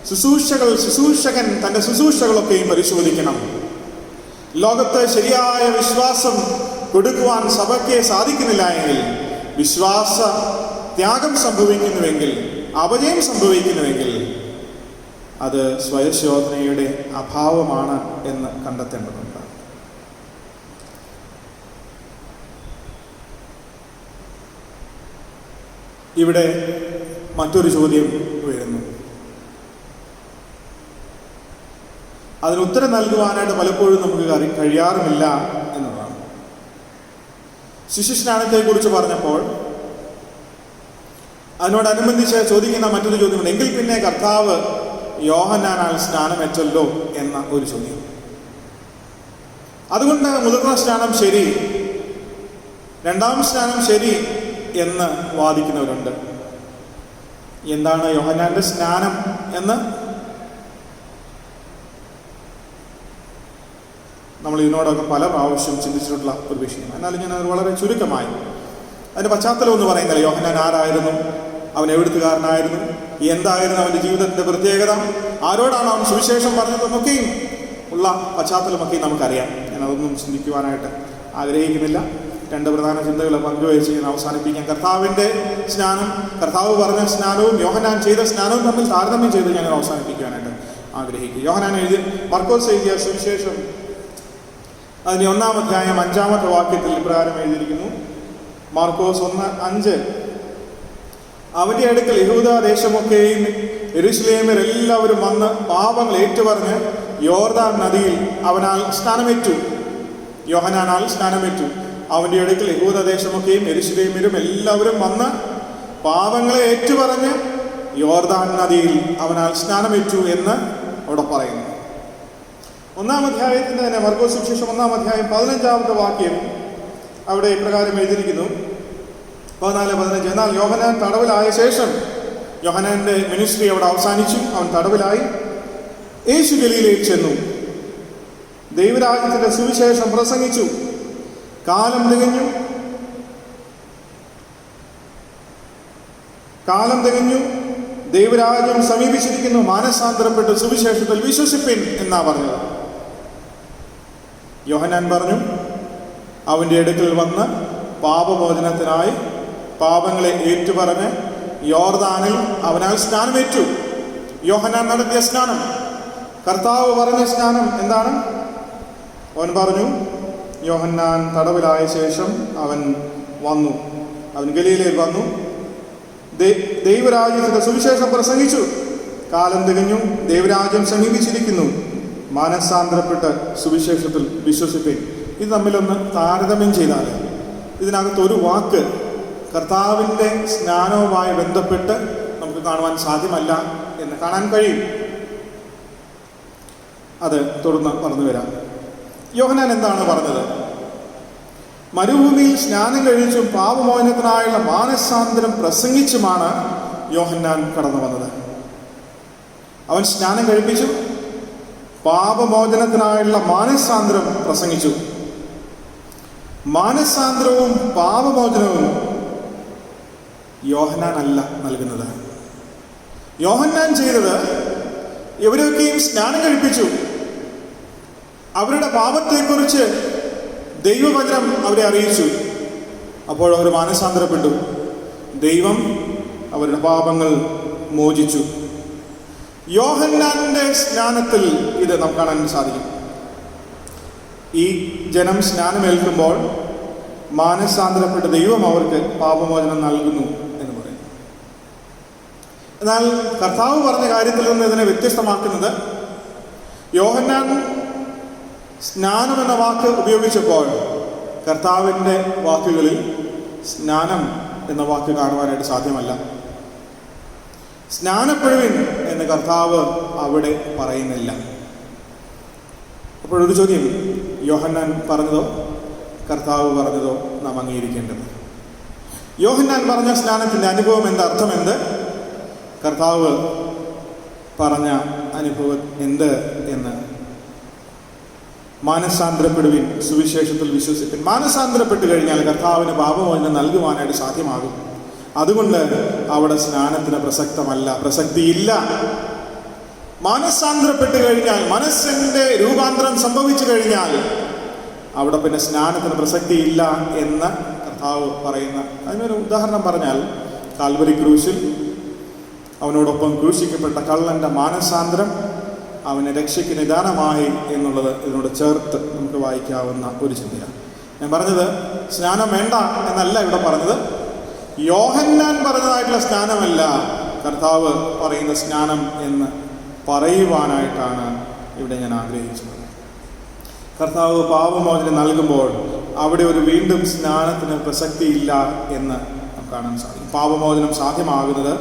ശുശ്രൂഷകൻ തൻ്റെ ശുശ്രൂഷകളൊക്കെയും പരിശോധിക്കണം. ലോകത്ത് ശരിയായ വിശ്വാസം കൊടുക്കുവാൻ സഭയ്ക്ക് സാധിക്കുന്നില്ല എങ്കിൽ, വിശ്വാസ ത്യാഗം സംഭവിക്കുന്നുവെങ്കിൽ, അപജയം സംഭവിക്കുന്നുവെങ്കിൽ അത് സ്വയശോധനയുടെ അഭാവമാണ് എന്ന് കണ്ടെത്തേണ്ടതുണ്ട്. ഇവിടെ മറ്റൊരു ചോദ്യം വരുന്നു. അതിന് ഉത്തരം നൽകുവാനായിട്ട് പലപ്പോഴും നമുക്ക് കഴിയാറുമില്ല എന്നതാണ്. ശിശുസ്നാനത്തെക്കുറിച്ച് പറഞ്ഞപ്പോൾ അതിനോടനുബന്ധിച്ച് ചോദിക്കുന്ന മറ്റൊരു ചോദ്യമുണ്ട്. എങ്കിൽ പിന്നെ കർത്താവ് യോഹന്നാനാൽ സ്നാനമേറ്റല്ലോ എന്ന ഒരു ചോദ്യം. അതുകൊണ്ട് മുതിർന്ന സ്നാനം ശരി, രണ്ടാം സ്നാനം ശരി എന്ന് വാദിക്കുന്നവരുണ്ട്. എന്താണ് യോഹന്നാന്റെ സ്നാനം എന്ന് നമ്മൾ ഇതിനോടൊക്കെ പല പ്രാവശ്യം ചിന്തിച്ചിട്ടുള്ള ഒരു വിഷയമാണ്. എന്നാലും ഞാനത് വളരെ ചുരുക്കമായി അതിൻ്റെ പശ്ചാത്തലം ഒന്ന് പറയുന്നില്ല. യോഹന്നാൻ ആരായിരുന്നു, അവൻ എവിടുത്തുകാരനായിരുന്നു, എന്തായിരുന്നു അവൻ്റെ ജീവിതത്തിൻ്റെ പ്രത്യേകത, ആരോടാണ് അവൻ സുവിശേഷം പറഞ്ഞതെന്നൊക്കെയും ഉള്ള പശ്ചാത്തലമൊക്കെ നമുക്കറിയാം. ഞാനതൊന്നും ചിന്തിക്കുവാനായിട്ട് ആഗ്രഹിക്കുന്നില്ല. രണ്ട് പ്രധാന ചിന്തകൾ പങ്കുവച്ച് ഞാൻ അവസാനിപ്പിക്കാം. കർത്താവിൻ്റെ സ്നാനം, കർത്താവ് പറഞ്ഞ സ്നാനവും യോഹന്നാൻ ചെയ്ത സ്നാനവും തമ്മിൽ താരതമ്യം ചെയ്ത് ഞാൻ അവസാനിപ്പിക്കുവാനായിട്ട് ആഗ്രഹിക്കും. യോഹന്നാൻ മർക്കോസ് എഴുതിയ സുവിശേഷം അതിൻ്റെ 1-ാം അധ്യായം 5-ാമത്തെ വാക്യത്തിൽ ഇപ്രകാരം എഴുതിയിരിക്കുന്നു. മാർക്കോസ് 1:5 അവൻ്റെ അടുക്കൽ യഹൂദാ ദേശമൊക്കെയും യെരൂശലേമ്യർ എല്ലാവരും വന്ന് പാപങ്ങൾ ഏറ്റുപറഞ്ഞ് യോർദാൻ നദിയിൽ അവനാൽ സ്നാനമേറ്റു. യോഹന്നാനാൽ സ്നാനമേറ്റു. അവൻ്റെ അടുക്കൽ യഹൂദ ദേശമൊക്കെയും യെരൂശലേമ്യരും എല്ലാവരും വന്ന് പാപങ്ങളെ ഏറ്റുപറഞ്ഞ് യോർദാൻ നദിയിൽ അവനാൽ സ്നാനമേറ്റു എന്ന് അവിടെ പറയുന്നു. 1-ാം അധ്യായത്തിൻ്റെ തന്നെ മർക്കോസ് സുവിശേഷം 1-ാം അധ്യായം 15-ാമത്തെ വാക്യം അവിടെ ഇപ്രകാരം എഴുതിയിരിക്കുന്നു. 14-15 എന്നാൽ യോഹന്നാൻ തടവിലായ ശേഷം, യോഹന്നാന്റെ മിനിസ്ട്രി അവിടെ അവസാനിച്ചു, അവൻ തടവിലായി. യേശു ഗലീലയിൽ ചെന്നു, ദൈവരാജ്യത്തിന്റെ സുവിശേഷം പ്രസംഗിച്ചു. കാലം തികഞ്ഞു, ദൈവരാജ്യം സമീപിച്ചിരിക്കുന്നു, മാനസാന്തരപ്പെട്ട് സുവിശേഷത്തിൽ വിശ്വസിപ്പിൻ എന്നാ പറഞ്ഞത്. യോഹന്നാൻ പറഞ്ഞു, അവൻ്റെ അടുക്കൽ വന്ന് പാപമോചനത്തിനായി പാപങ്ങളെ ഏറ്റുപറഞ്ഞ് യോർദാനിൽ അവനാൽ സ്നാനമേറ്റു. യോഹന്നാൻ നടത്തിയ സ്നാനം, കർത്താവ് പറഞ്ഞ സ്നാനം എന്താണ്? അവൻ പറഞ്ഞു, യോഹന്നാൻ തടവിലായ ശേഷം അവൻ ഗലീലയിൽ വന്നു, ദൈവരാജ്യത്തിന്റെ സുവിശേഷം പ്രസംഗിച്ചു. കാലം തികഞ്ഞു, ദൈവരാജ്യം സമീപിച്ചിരിക്കുന്നു, മാനസാന്തരപ്പെട്ട് സുവിശേഷത്തിൽ വിശ്വസിപ്പിൻ. ഇത് തമ്മിലൊന്ന് താരതമ്യം ചെയ്താൽ ഇതിനകത്തൊരു വാക്ക് കർത്താവിൻ്റെ സ്നാനവുമായി ബന്ധപ്പെട്ട് നമുക്ക് കാണുവാൻ സാധ്യമല്ല എന്ന് കാണാൻ കഴിയും. അത് തുടർന്ന് പറഞ്ഞു വരാം. യോഹന്നാൻ എന്താണ് പറഞ്ഞത്? മരുഭൂമിയിൽ സ്നാനം കഴിച്ചും പാപമോചനത്തിനായുള്ള മാനസാന്തരം പ്രസംഗിച്ചുമാണ് യോഹന്നാൻ കടന്നു വന്നത്. അവൻ സ്നാനം കഴിപ്പിച്ചു, പാപമോചനത്തിനായുള്ള മാനസാന്തരം പ്രസംഗിച്ചു. മാനസാന്തരവും പാപമോചനവും യോഹന്നാൻ അല്ല നൽകുന്നത്. യോഹന്നാൻ ചെയ്തത് ഇവരൊക്കെയും സ്നാനം കഴിപ്പിച്ചു, അവരുടെ പാപത്തെക്കുറിച്ച് ദൈവവചനം അവരെ അറിയിച്ചു. അപ്പോൾ അവർ മാനസാന്തരപ്പെട്ടു, ദൈവം അവരുടെ പാപങ്ങൾ മോചിച്ചു. യോഹന്നാന്റെ സ്നാനത്തിൽ ഇത് നമുക്ക് കാണാൻ സാധിക്കും. ഈ ജനം സ്നാനമേൽക്കുമ്പോൾ മാനസാന്തരപ്പെട്ട ദൈവം അവർക്ക് പാപമോചനം നൽകുന്നു എന്ന് പറയുന്നു. എന്നാൽ കർത്താവ് പറഞ്ഞ കാര്യത്തിൽ നിന്ന് ഇതിനെ വ്യത്യസ്തമാക്കുന്നത്, യോഹന്നാൻ സ്നാനം എന്ന വാക്ക് ഉപയോഗിച്ചപ്പോൾ കർത്താവിൻ്റെ വാക്കുകളിൽ സ്നാനം എന്ന വാക്ക് കാണുവാനായിട്ട് സാധ്യമല്ല. സ്നാനപ്പെടുവിൻ എന്ന് കർത്താവ് അവിടെ പറയുന്നില്ല. അപ്പോഴൊരു ചോദ്യം, യോഹന്നാൻ പറഞ്ഞതോ കർത്താവ് പറഞ്ഞതോ നാം അംഗീകരിക്കേണ്ടത്? യോഹന്നാൻ പറഞ്ഞ സ്നാനത്തിൻ്റെ അനുഭവം എന്ത്, അർത്ഥം എന്ത്? കർത്താവ് പറഞ്ഞ അനുഭവം എന്ത് എന്ന് മാനസാന്തരപ്പെടുവിൻ, സുവിശേഷത്തിൽ വിശ്വസിപ്പിൻ. മാനസാന്തരപ്പെട്ട് കഴിഞ്ഞാൽ കർത്താവിന് പാപമോചനം നൽകുവാനായിട്ട് സാധ്യമാകും. അതുകൊണ്ട് അവിടെ സ്നാനത്തിന് പ്രസക്തിയില്ല. മാനസാന്തരപ്പെട്ട് കഴിഞ്ഞാൽ, മനസ്സിന്റെ രൂപാന്തരം സംഭവിച്ചു കഴിഞ്ഞാൽ അവിടെ പിന്നെ സ്നാനത്തിന് പ്രസക്തിയില്ല എന്ന് കർത്താവ് പറയുന്ന അതിനൊരു ഉദാഹരണം പറഞ്ഞാൽ, കാൽവരി ക്രൂശിൽ അവനോടൊപ്പം ക്രൂശിക്കപ്പെട്ട കള്ളന്റെ മാനസാന്തരം അവന് രക്ഷയ്ക്ക് നിദാനമായി എന്നുള്ളത് ഇതിനോട് ചേർത്ത് നമുക്ക് വായിക്കാവുന്ന ഒരു ചിന്തയാണ്. ഞാൻ പറഞ്ഞത് സ്നാനം വേണ്ട എന്നല്ല ഇവിടെ പറഞ്ഞത്. യോഹന്നാൻ പറഞ്ഞതായിട്ടുള്ള സ്നാനമല്ല കർത്താവ് പറയുന്ന സ്നാനം എന്ന് പറയുവാനായിട്ടാണ് ഇവിടെ ഞാൻ ആഗ്രഹിച്ചത്. കർത്താവ് പാപമോചനം നൽകുമ്പോൾ അവിടെ ഒരു വീണ്ടും സ്നാനത്തിന് പ്രസക്തിയില്ല എന്ന് നമുക്ക് കാണാൻ സാധിക്കും. പാപമോചനം സാധ്യമാകുന്നത്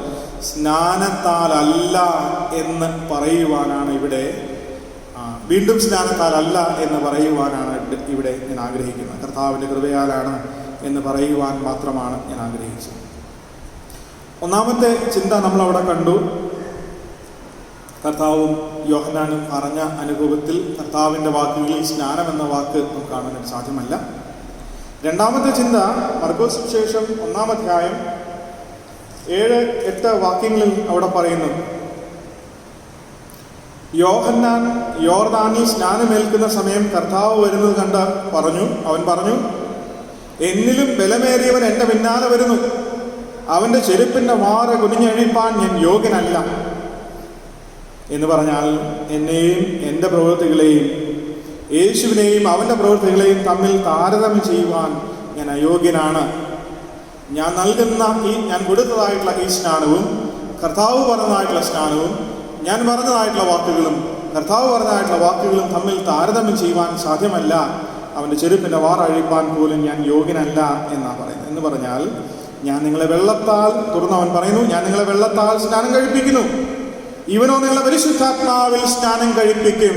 സ്നാനത്താലല്ല എന്ന് പറയുവാനാണ് ഇവിടെ, വീണ്ടും സ്നാനത്താലല്ല എന്ന് പറയുവാനാണ് ഇവിടെ ഞാൻ ആഗ്രഹിക്കുന്നത്. കർത്താവിൻ്റെ കൃപയാലാണ് എന്ന് പറയുവാൻ മാത്രമാണ് ഞാൻ ആഗ്രഹിച്ചത്. ഒന്നാമത്തെ ചിന്ത നമ്മളവിടെ കണ്ടു. കർത്താവും യോഹന്നാനും പറഞ്ഞ അനുഭവത്തിൽ കർത്താവിൻ്റെ വാക്കുകളിൽ സ്നാനം എന്ന വാക്ക് നമുക്ക് കാണാൻ സാധ്യമല്ല. രണ്ടാമത്തെ ചിന്ത മർക്കോസ് സുവിശേഷം 1-ാം അധ്യായം 7-8 വാക്യങ്ങളിൽ അവിടെ പറയുന്നു, യോഹന്നാൻ യോർദാനിൽ സ്നാനമേൽക്കുന്ന സമയം കർത്താവ് വരുന്നത് കണ്ട് അവൻ പറഞ്ഞു, എന്നിലും ബലമേറിയവൻ എൻ്റെ പിന്നാലെ വരുന്നു, അവൻ്റെ ചെരുപ്പിൻ്റെ വാറ് കുനിഞ്ഞഴിപ്പാൻ ഞാൻ യോഗ്യനല്ല എന്ന് പറഞ്ഞാൽ എന്നെയും എൻ്റെ പ്രവൃത്തികളെയും യേശുവിനെയും അവൻ്റെ പ്രവൃത്തികളെയും തമ്മിൽ താരതമ്യം ചെയ്യുവാൻ ഞാൻ അയോഗ്യനാണ്. ഞാൻ നൽകുന്ന ഞാൻ കൊടുത്തതായിട്ടുള്ള ഈ സ്നാനവും കർത്താവ് പറഞ്ഞതായിട്ടുള്ള സ്നാനവും ഞാൻ പറഞ്ഞതായിട്ടുള്ള വാക്കുകളും കർത്താവ് പറഞ്ഞതായിട്ടുള്ള വാക്കുകളും തമ്മിൽ താരതമ്യം ചെയ്യുവാൻ സാധ്യമല്ല. അവൻ്റെ ചെരുപ്പിൻ്റെ വാറഴിപ്പാൻ പോലും ഞാൻ യോഗ്യനല്ല എന്നാണ് പറയുന്നത്. എന്ന് പറഞ്ഞാൽ ഞാൻ നിങ്ങളെ വെള്ളത്താൽ, തുറന്ന് അവൻ പറയുന്നു, ഞാൻ നിങ്ങളെ വെള്ളത്താൽ സ്നാനം കഴിപ്പിക്കുന്നു, ഇവനോ നിങ്ങളെ പരിശുദ്ധാത്മാവിൽ സ്നാനം കഴിപ്പിക്കും.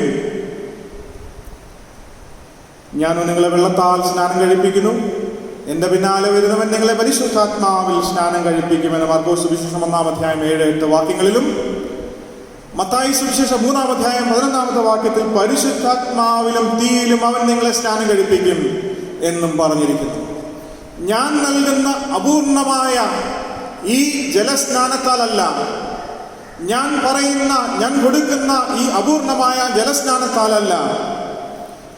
ഞാനോ നിങ്ങളെ വെള്ളത്താൽ സ്നാനം കഴിപ്പിക്കുന്നു, എൻ്റെ പിന്നാലെ വരുന്നവൻ നിങ്ങളെ പരിശുദ്ധാത്മാവിൽ സ്നാനം കഴിപ്പിക്കുമെന്ന് മാർക്കോസ് സുവിശേഷം 1-ാം അധ്യായം 7-8 വാക്യങ്ങളിലും മത്തായി സുവിശേഷം 3-ാം അധ്യായം 11-ാമത്തെ വാക്യത്തിൽ പരിശുദ്ധാത്മാവിലും തീയിലും അവൻ നിങ്ങളെ സ്നാനം കഴിപ്പിക്കും എന്നും പറഞ്ഞിരിക്കുന്നു. ഞാൻ നൽകുന്ന അപൂർണമായ ഈ ജലസ്നാനത്താലല്ല, ഞാൻ കൊടുക്കുന്ന ഈ അപൂർണമായ ജലസ്നാനത്താലല്ല,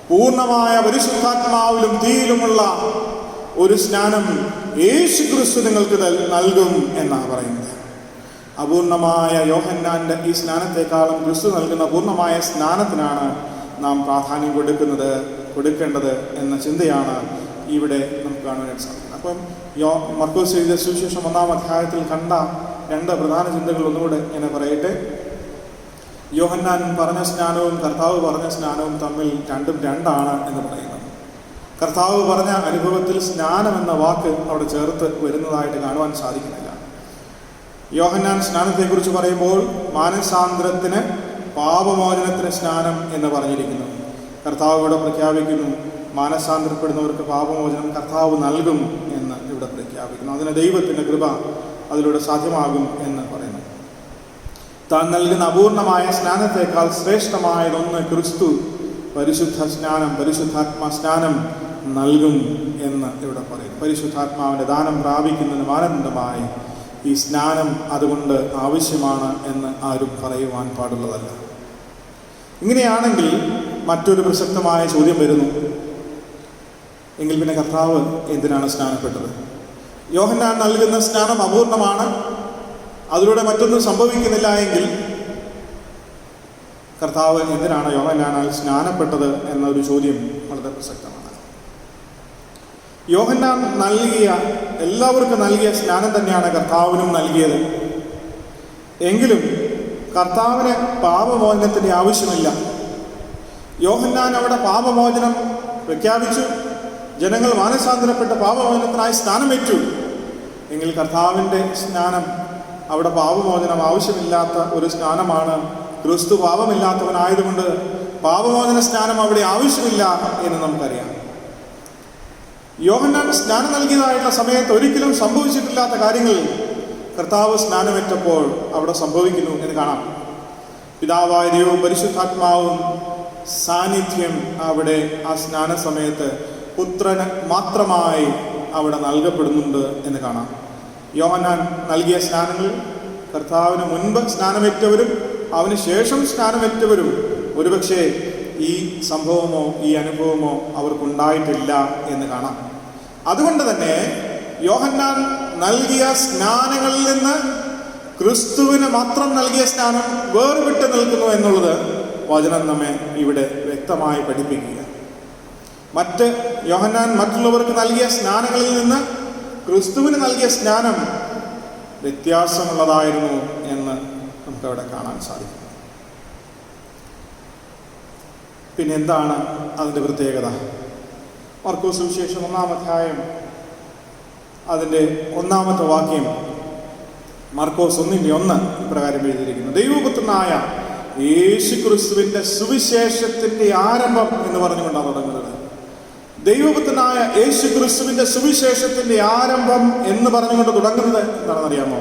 പൂർണ്ണമായ പരിശുദ്ധാത്മാവിലും തീയിലുമുള്ള ഒരു സ്നാനം യേശു ക്രിസ്തു നിങ്ങൾക്ക് നൽകും എന്നാണ് പറയുന്നത്. അപൂർണമായ യോഹന്നാന്റെ ഈ സ്നാനത്തെക്കാളും ക്രിസ്തു നൽകുന്ന പൂർണ്ണമായ സ്നാനത്തിനാണ് നാം പ്രാധാന്യം കൊടുക്കേണ്ടത് എന്ന ചിന്തയാണ് ഇവിടെ നമുക്ക് കാണാനായിട്ട് സാധിക്കുന്നത്. അപ്പം മർക്കോസ് എഴുതിയ സുവിശേഷം 1-ാം അധ്യായത്തിൽ കണ്ട 2 പ്രധാന ചിന്തകൾ ഒന്നുകൂടെ ഞാൻ പറയട്ടെ. യോഹന്നാൻ പറഞ്ഞ സ്നാനവും കർത്താവ് പറഞ്ഞ സ്നാനവും തമ്മിൽ രണ്ടും രണ്ടാണ് എന്ന് പറയുന്നത്. കർത്താവ് പറഞ്ഞ അനുഭവത്തിൽ സ്നാനം എന്ന വാക്ക് അവിടെ ചേർത്ത് വരുന്നതായിട്ട് കാണുവാൻ സാധിക്കുന്നില്ല. യോഹന്നാൻ സ്നാനത്തെക്കുറിച്ച് പറയുമ്പോൾ മാനസാന്തരത്തിന്, പാപമോചനത്തിന് സ്നാനം എന്ന് പറഞ്ഞിരിക്കുന്നു. കർത്താവ് ഇവിടെ പ്രഖ്യാപിക്കുന്നു, മാനസാന്തരപ്പെടുന്നവർക്ക് പാപമോചനം കർത്താവ് നൽകും എന്ന് ഇവിടെ പ്രഖ്യാപിക്കുന്നു. അതിന് ദൈവത്തിൻ്റെ കൃപ അതിലൂടെ സാധ്യമാകും എന്ന് പറയുന്നു. താൻ നൽകുന്ന അപൂർണമായ സ്നാനത്തെക്കാൾ ശ്രേഷ്ഠമായതൊന്ന് ക്രിസ്തു പരിശുദ്ധാത്മാ സ്നാനം നൽകും എന്ന് ഇവിടെ പറയുന്നു. പരിശുദ്ധാത്മാവിൻ്റെ ദാനം പ്രാപിക്കുന്നതിന് മാനദണ്ഡമായി ഈ സ്നാനം അതുകൊണ്ട് ആവശ്യമാണ് എന്ന് ആരും പറയുവാൻ പാടുള്ളതല്ല. ഇങ്ങനെയാണെങ്കിൽ മറ്റൊരു പ്രസക്തമായ ചോദ്യം വരുന്നു, എങ്കിൽ പിന്നെ കർത്താവ് എന്തിനാണ് സ്നാനപ്പെട്ടത്? യോഹന്നാൻ നൽകുന്ന സ്നാനം അപൂർണമാണ്, അതിലൂടെ മറ്റൊന്നും സംഭവിക്കുന്നില്ല എങ്കിൽ കർത്താവ് എന്തിനാണ് യോഹന്നാനാൽ സ്നാനപ്പെട്ടത് എന്നൊരു ചോദ്യം വളരെ പ്രസക്തമാണ്. യോഹന്നാൻ എല്ലാവർക്കും നൽകിയ സ്നാനം തന്നെയാണ് കർത്താവിനും നൽകിയത്. എങ്കിലും കർത്താവിന് പാപമോചനത്തിൻ്റെ ആവശ്യമില്ല. യോഹന്നാൻ അവിടെ പാപമോചനം പ്രഖ്യാപിച്ചു, ജനങ്ങൾ മാനസാന്തരപ്പെട്ട് പാപമോചനത്തിനായി സ്നാനമേറ്റു. എങ്കിൽ കർത്താവിൻ്റെ സ്നാനം അവിടെ പാപമോചനം ആവശ്യമില്ലാത്ത ഒരു സ്നാനമാണ്. ക്രിസ്തു പാപമില്ലാത്തവനായതുകൊണ്ട് പാപമോചന സ്നാനം അവിടെ ആവശ്യമില്ല എന്ന് നമുക്കറിയാം. യോഹന്നാൻ സ്നാനം നൽകിയതായിട്ടുള്ള സമയത്ത് ഒരിക്കലും സംഭവിച്ചിട്ടില്ലാത്ത കാര്യങ്ങൾ കർത്താവ് സ്നാനമേറ്റപ്പോൾ അവിടെ സംഭവിക്കുന്നു എന്ന് കാണാം. പിതാവായ ദൈവവും പരിശുദ്ധാത്മാവും സാന്നിധ്യം അവിടെ ആ സ്നാന സമയത്ത് പുത്രന് മാത്രമായി അവിടെ നൽകപ്പെടുന്നുണ്ട് എന്ന് കാണാം. യോഹന്നാൻ നൽകിയ സ്നാനങ്ങളിൽ കർത്താവിന് മുൻപ് സ്നാനമേറ്റവരും അവന് ശേഷം സ്നാനമേറ്റവരും ഒരുപക്ഷെ ഈ സംഭവമോ ഈ അനുഭവമോ അവർക്കുണ്ടായിട്ടില്ല എന്ന് കാണാം. അതുകൊണ്ട് തന്നെ യോഹന്നാൻ നൽകിയ സ്നാനങ്ങളിൽ നിന്ന് ക്രിസ്തുവിന് മാത്രം നൽകിയ സ്നാനം വേർവിട്ട് നിൽക്കുന്നു എന്നുള്ളത് വചനം നമ്മെ ഇവിടെ വ്യക്തമായി പഠിപ്പിക്കുക. യോഹന്നാൻ മറ്റുള്ളവർക്ക് നൽകിയ സ്നാനങ്ങളിൽ നിന്ന് ക്രിസ്തുവിന് നൽകിയ സ്നാനം വ്യത്യാസമുള്ളതായിരുന്നു എന്ന് നമുക്കവിടെ കാണാൻ സാധിക്കും. പിന്നെ എന്താണ് അതിൻ്റെ പ്രത്യേകത? മർക്കോസ് സുവിശേഷം 1-ാം അധ്യായം അതിൻ്റെ 1-ാമത്തെ വാക്യം മർക്കോസ് 1:1 ഇപ്രകാരം എഴുതിയിരിക്കുന്നു: ദൈവപുത്രനായ യേശു ക്രിസ്തുവിൻ്റെ സുവിശേഷത്തിൻ്റെ ആരംഭം എന്ന് പറഞ്ഞുകൊണ്ടാണ് തുടങ്ങുന്നത്. ദൈവപുത്രനായ യേശു ക്രിസ്തുവിൻ്റെ സുവിശേഷത്തിൻ്റെ ആരംഭം എന്ന് പറഞ്ഞുകൊണ്ട് തുടങ്ങുന്നത് എന്താണെന്നറിയാമോ?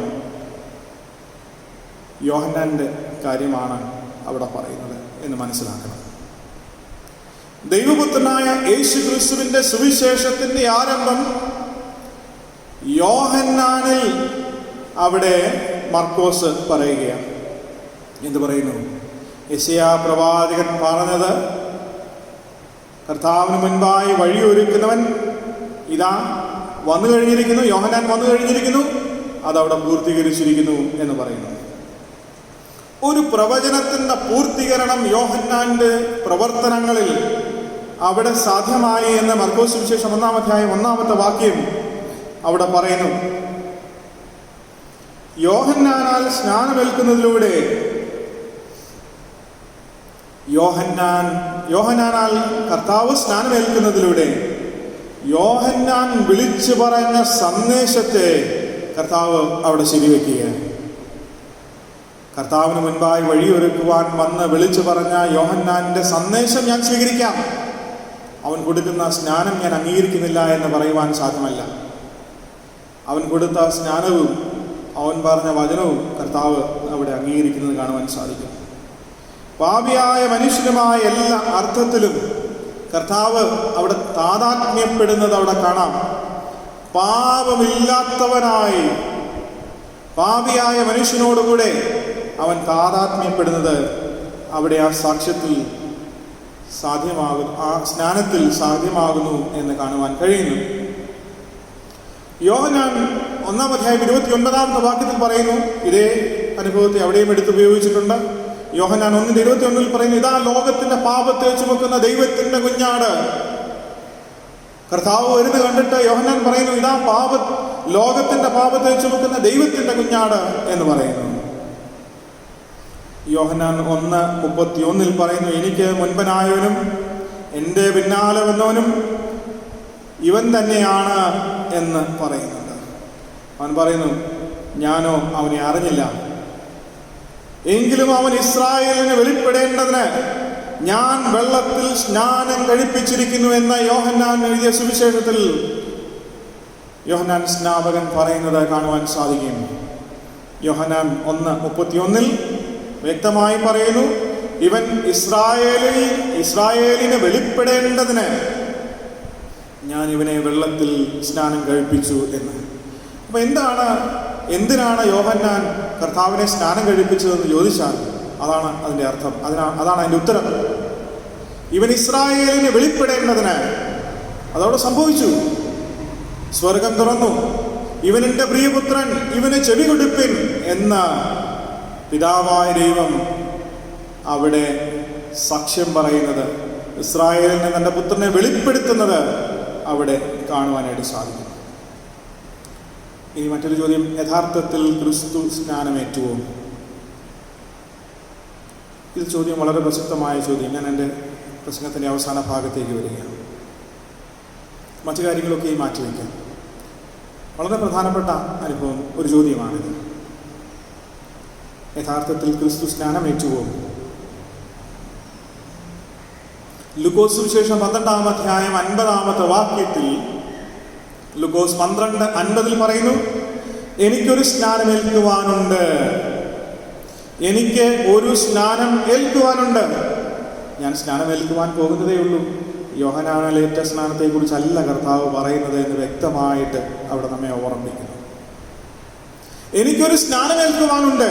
യോഹന്നാൻ്റെ കാര്യമാണ് അവിടെ പറയുന്നത് എന്ന് മനസ്സിലാക്കണം. ദൈവപുത്രനായ യേശു ക്രിസ്തുവിൻ്റെ സുവിശേഷത്തിൻ്റെ ആരംഭം യോഹന്നാനിൽ അവിടെ മർക്കോസ് പറയുകയാണ്. എന്ത് പറയുന്നു? യെശയ്യാ പ്രവാചകൻ പറഞ്ഞത്, കർത്താവിന് മുൻപായി വഴിയൊരുക്കുന്നവൻ ഇതാ വന്നു കഴിഞ്ഞിരിക്കുന്നു, യോഹന്നാൻ വന്നു കഴിഞ്ഞിരിക്കുന്നു, അതവിടെ പൂർത്തീകരിച്ചിരിക്കുന്നു എന്ന് പറയുന്നു. ഒരു പ്രവചനത്തിൻ്റെ പൂർത്തീകരണം യോഹന്നാന്റെ പ്രവർത്തനങ്ങളിൽ അവിടെ സാധ്യമായി എന്ന് മർക്കോസ് സുവിശേഷം 1-ാം അധ്യായം 1-ാമത്തെ വാക്യം അവിടെ പറയുന്നു. യോഹന്നാനാൽ സ്നാനമേൽക്കുന്നതിലൂടെ യോഹന്നാനാൽ കർത്താവ് സ്നാനമേൽക്കുന്നതിലൂടെ യോഹന്നാൻ വിളിച്ചു പറഞ്ഞ സന്ദേശത്തെ കർത്താവ് അവിടെ ശരിവെക്കുകയാണ്. കർത്താവിന് മുൻപായി വഴിയൊരുക്കുവാൻ വന്ന് വിളിച്ചു പറഞ്ഞ യോഹന്നാന്റെ സന്ദേശം ഞാൻ സ്വീകരിക്കാം, അവൻ കൊടുക്കുന്ന സ്നാനം ഞാൻ അംഗീകരിക്കുന്നില്ല എന്ന് പറയുവാൻ സാധ്യമല്ല. അവൻ കൊടുത്ത സ്നാനവും അവൻ പറഞ്ഞ വചനവും കർത്താവ് അവിടെ അംഗീകരിക്കുന്നത് കാണുവാൻ സാധിക്കും. പാപിയായ മനുഷ്യനുമായ എല്ലാ അർത്ഥത്തിലും കർത്താവ് അവിടെ താതാത്മ്യപ്പെടുന്നത് അവിടെ കാണാം. പാപമില്ലാത്തവനായി പാപിയായ മനുഷ്യനോടുകൂടെ അവൻ താതാത്മ്യപ്പെടുന്നത് അവിടെ ആ സാക്ഷ്യത്തിൽ സാധ്യമാകുന്നു, ആ സ്നാനത്തിൽ സാധ്യമാകുന്നു എന്ന് കാണുവാൻ കഴിയുന്നു. യോഹന്നാൻ 1-ാം അധ്യായം 29-ാമത്തെ വാക്യത്തിൽ പറയുന്നു, ഇതേ അനുഭവത്തെ അവിടെയും എടുത്തുപയോഗിച്ചിട്ടുണ്ട്. യോഹന്നാൻ 1:21 പറയുന്നു, ഇതാ ലോകത്തിന്റെ പാപത്തെ ചുമക്കുന്ന ദൈവത്തിന്റെ കുഞ്ഞാട്. കർത്താവ് വരുന്നത് കണ്ടിട്ട് യോഹന്നാൻ പറയുന്നു, ഇതാ ലോകത്തിന്റെ പാപത്തെ ചുമക്കുന്ന ദൈവത്തിന്റെ കുഞ്ഞാട് എന്ന് പറയുന്നു. യോഹന്നാൻ 1:31 പറയുന്നു, എനിക്ക് മുൻപനായവനും എൻ്റെ പിന്നാലെ വന്നവനും ഇവൻ തന്നെയാണ് എന്ന് പറയുന്നുണ്ട്. അവൻ പറയുന്നു, ഞാനോ അവനെ അറിഞ്ഞില്ല, എങ്കിലും അവൻ ഇസ്രായേലിന് വെളിപ്പെടേണ്ടതിന് ഞാൻ വെള്ളത്തിൽ സ്നാനം കഴിപ്പിച്ചിരിക്കുന്നു എന്ന യോഹന്നാൻ എഴുതിയ സുവിശേഷത്തിൽ യോഹന്നാൻ സ്നാപകൻ പറയുന്നത് കാണുവാൻ സാധിക്കും. യോഹന്നാൻ 1:31 വ്യക്തമായി പറയുന്നു, ഇവൻ ഇസ്രായേലിന് വെളിപ്പെടേണ്ടതിന് ഞാൻ ഇവനെ വെള്ളത്തിൽ സ്നാനം കഴിപ്പിച്ചു എന്ന്. അപ്പൊ എന്തിനാണ് യോഹന്നാൻ കർത്താവിനെ സ്നാനം കഴിപ്പിച്ചതെന്ന് ചോദിച്ചാൽ അതാണ് അതിൻ്റെ അർത്ഥം, അതാണ് അതിൻ്റെ ഉത്തരം. ഇവൻ ഇസ്രായേലിന് വെളിപ്പെടേണ്ടതിന്. അതവിടെ സംഭവിച്ചു. സ്വർഗം തുറന്നു, ഇവൻ എൻ്റെ പ്രിയപുത്രൻ, ഇവന് ചെവി കൊടുപ്പിൻ എന്ന പിതാവായ ദൈവം അവിടെ സാക്ഷ്യം പറയുന്നത്, ഇസ്രായേലിനെ തൻ്റെ പുത്രനെ വെളിപ്പെടുത്തുന്നത് അവിടെ കാണുവാനായിട്ട് സാധിക്കും. ഇനി മറ്റൊരു ചോദ്യം, യഥാർത്ഥത്തിൽ ക്രിസ്തു സ്നാനമേറ്റുവോ? ഇത് ചോദ്യം വളരെ പ്രസക്തമായ ചോദ്യം. ഞാൻ എൻ്റെ പ്രസംഗത്തിൻ്റെ അവസാന ഭാഗത്തേക്ക് വരികയാണ്. മറ്റു കാര്യങ്ങളൊക്കെ മാറ്റിവെക്കാം. വളരെ പ്രധാനപ്പെട്ട അനുഭവം, ഒരു ചോദ്യമാണിത്. യഥാർത്ഥത്തിൽ ക്രിസ്തു സ്നാനമേറ്റുവോ? ലൂക്കോസ് സുവിശേഷം 12-ാം അധ്യായം 50-ാമത്തെ വാക്യത്തിൽ ലൂക്കോസ് 12:50 പറയുന്നു, എനിക്കൊരു സ്നാനം ഏൽക്കുവാനുണ്ട്, എനിക്ക് ഒരു സ്നാനം ഏൽക്കുവാനുണ്ട്. ഞാൻ സ്നാനമേൽക്കുവാൻ പോകുന്നതേ ഉള്ളൂ. യോഹന്നാനിലേറ്റ സ്നാനത്തെക്കുറിച്ചല്ല കർത്താവ് പറയുന്നത് എന്ന് വ്യക്തമായിട്ട് അവിടെ നമ്മെ ഓർമ്മിക്കുന്നു. എനിക്കൊരു സ്നാനമേൽക്കുവാനുണ്ട്.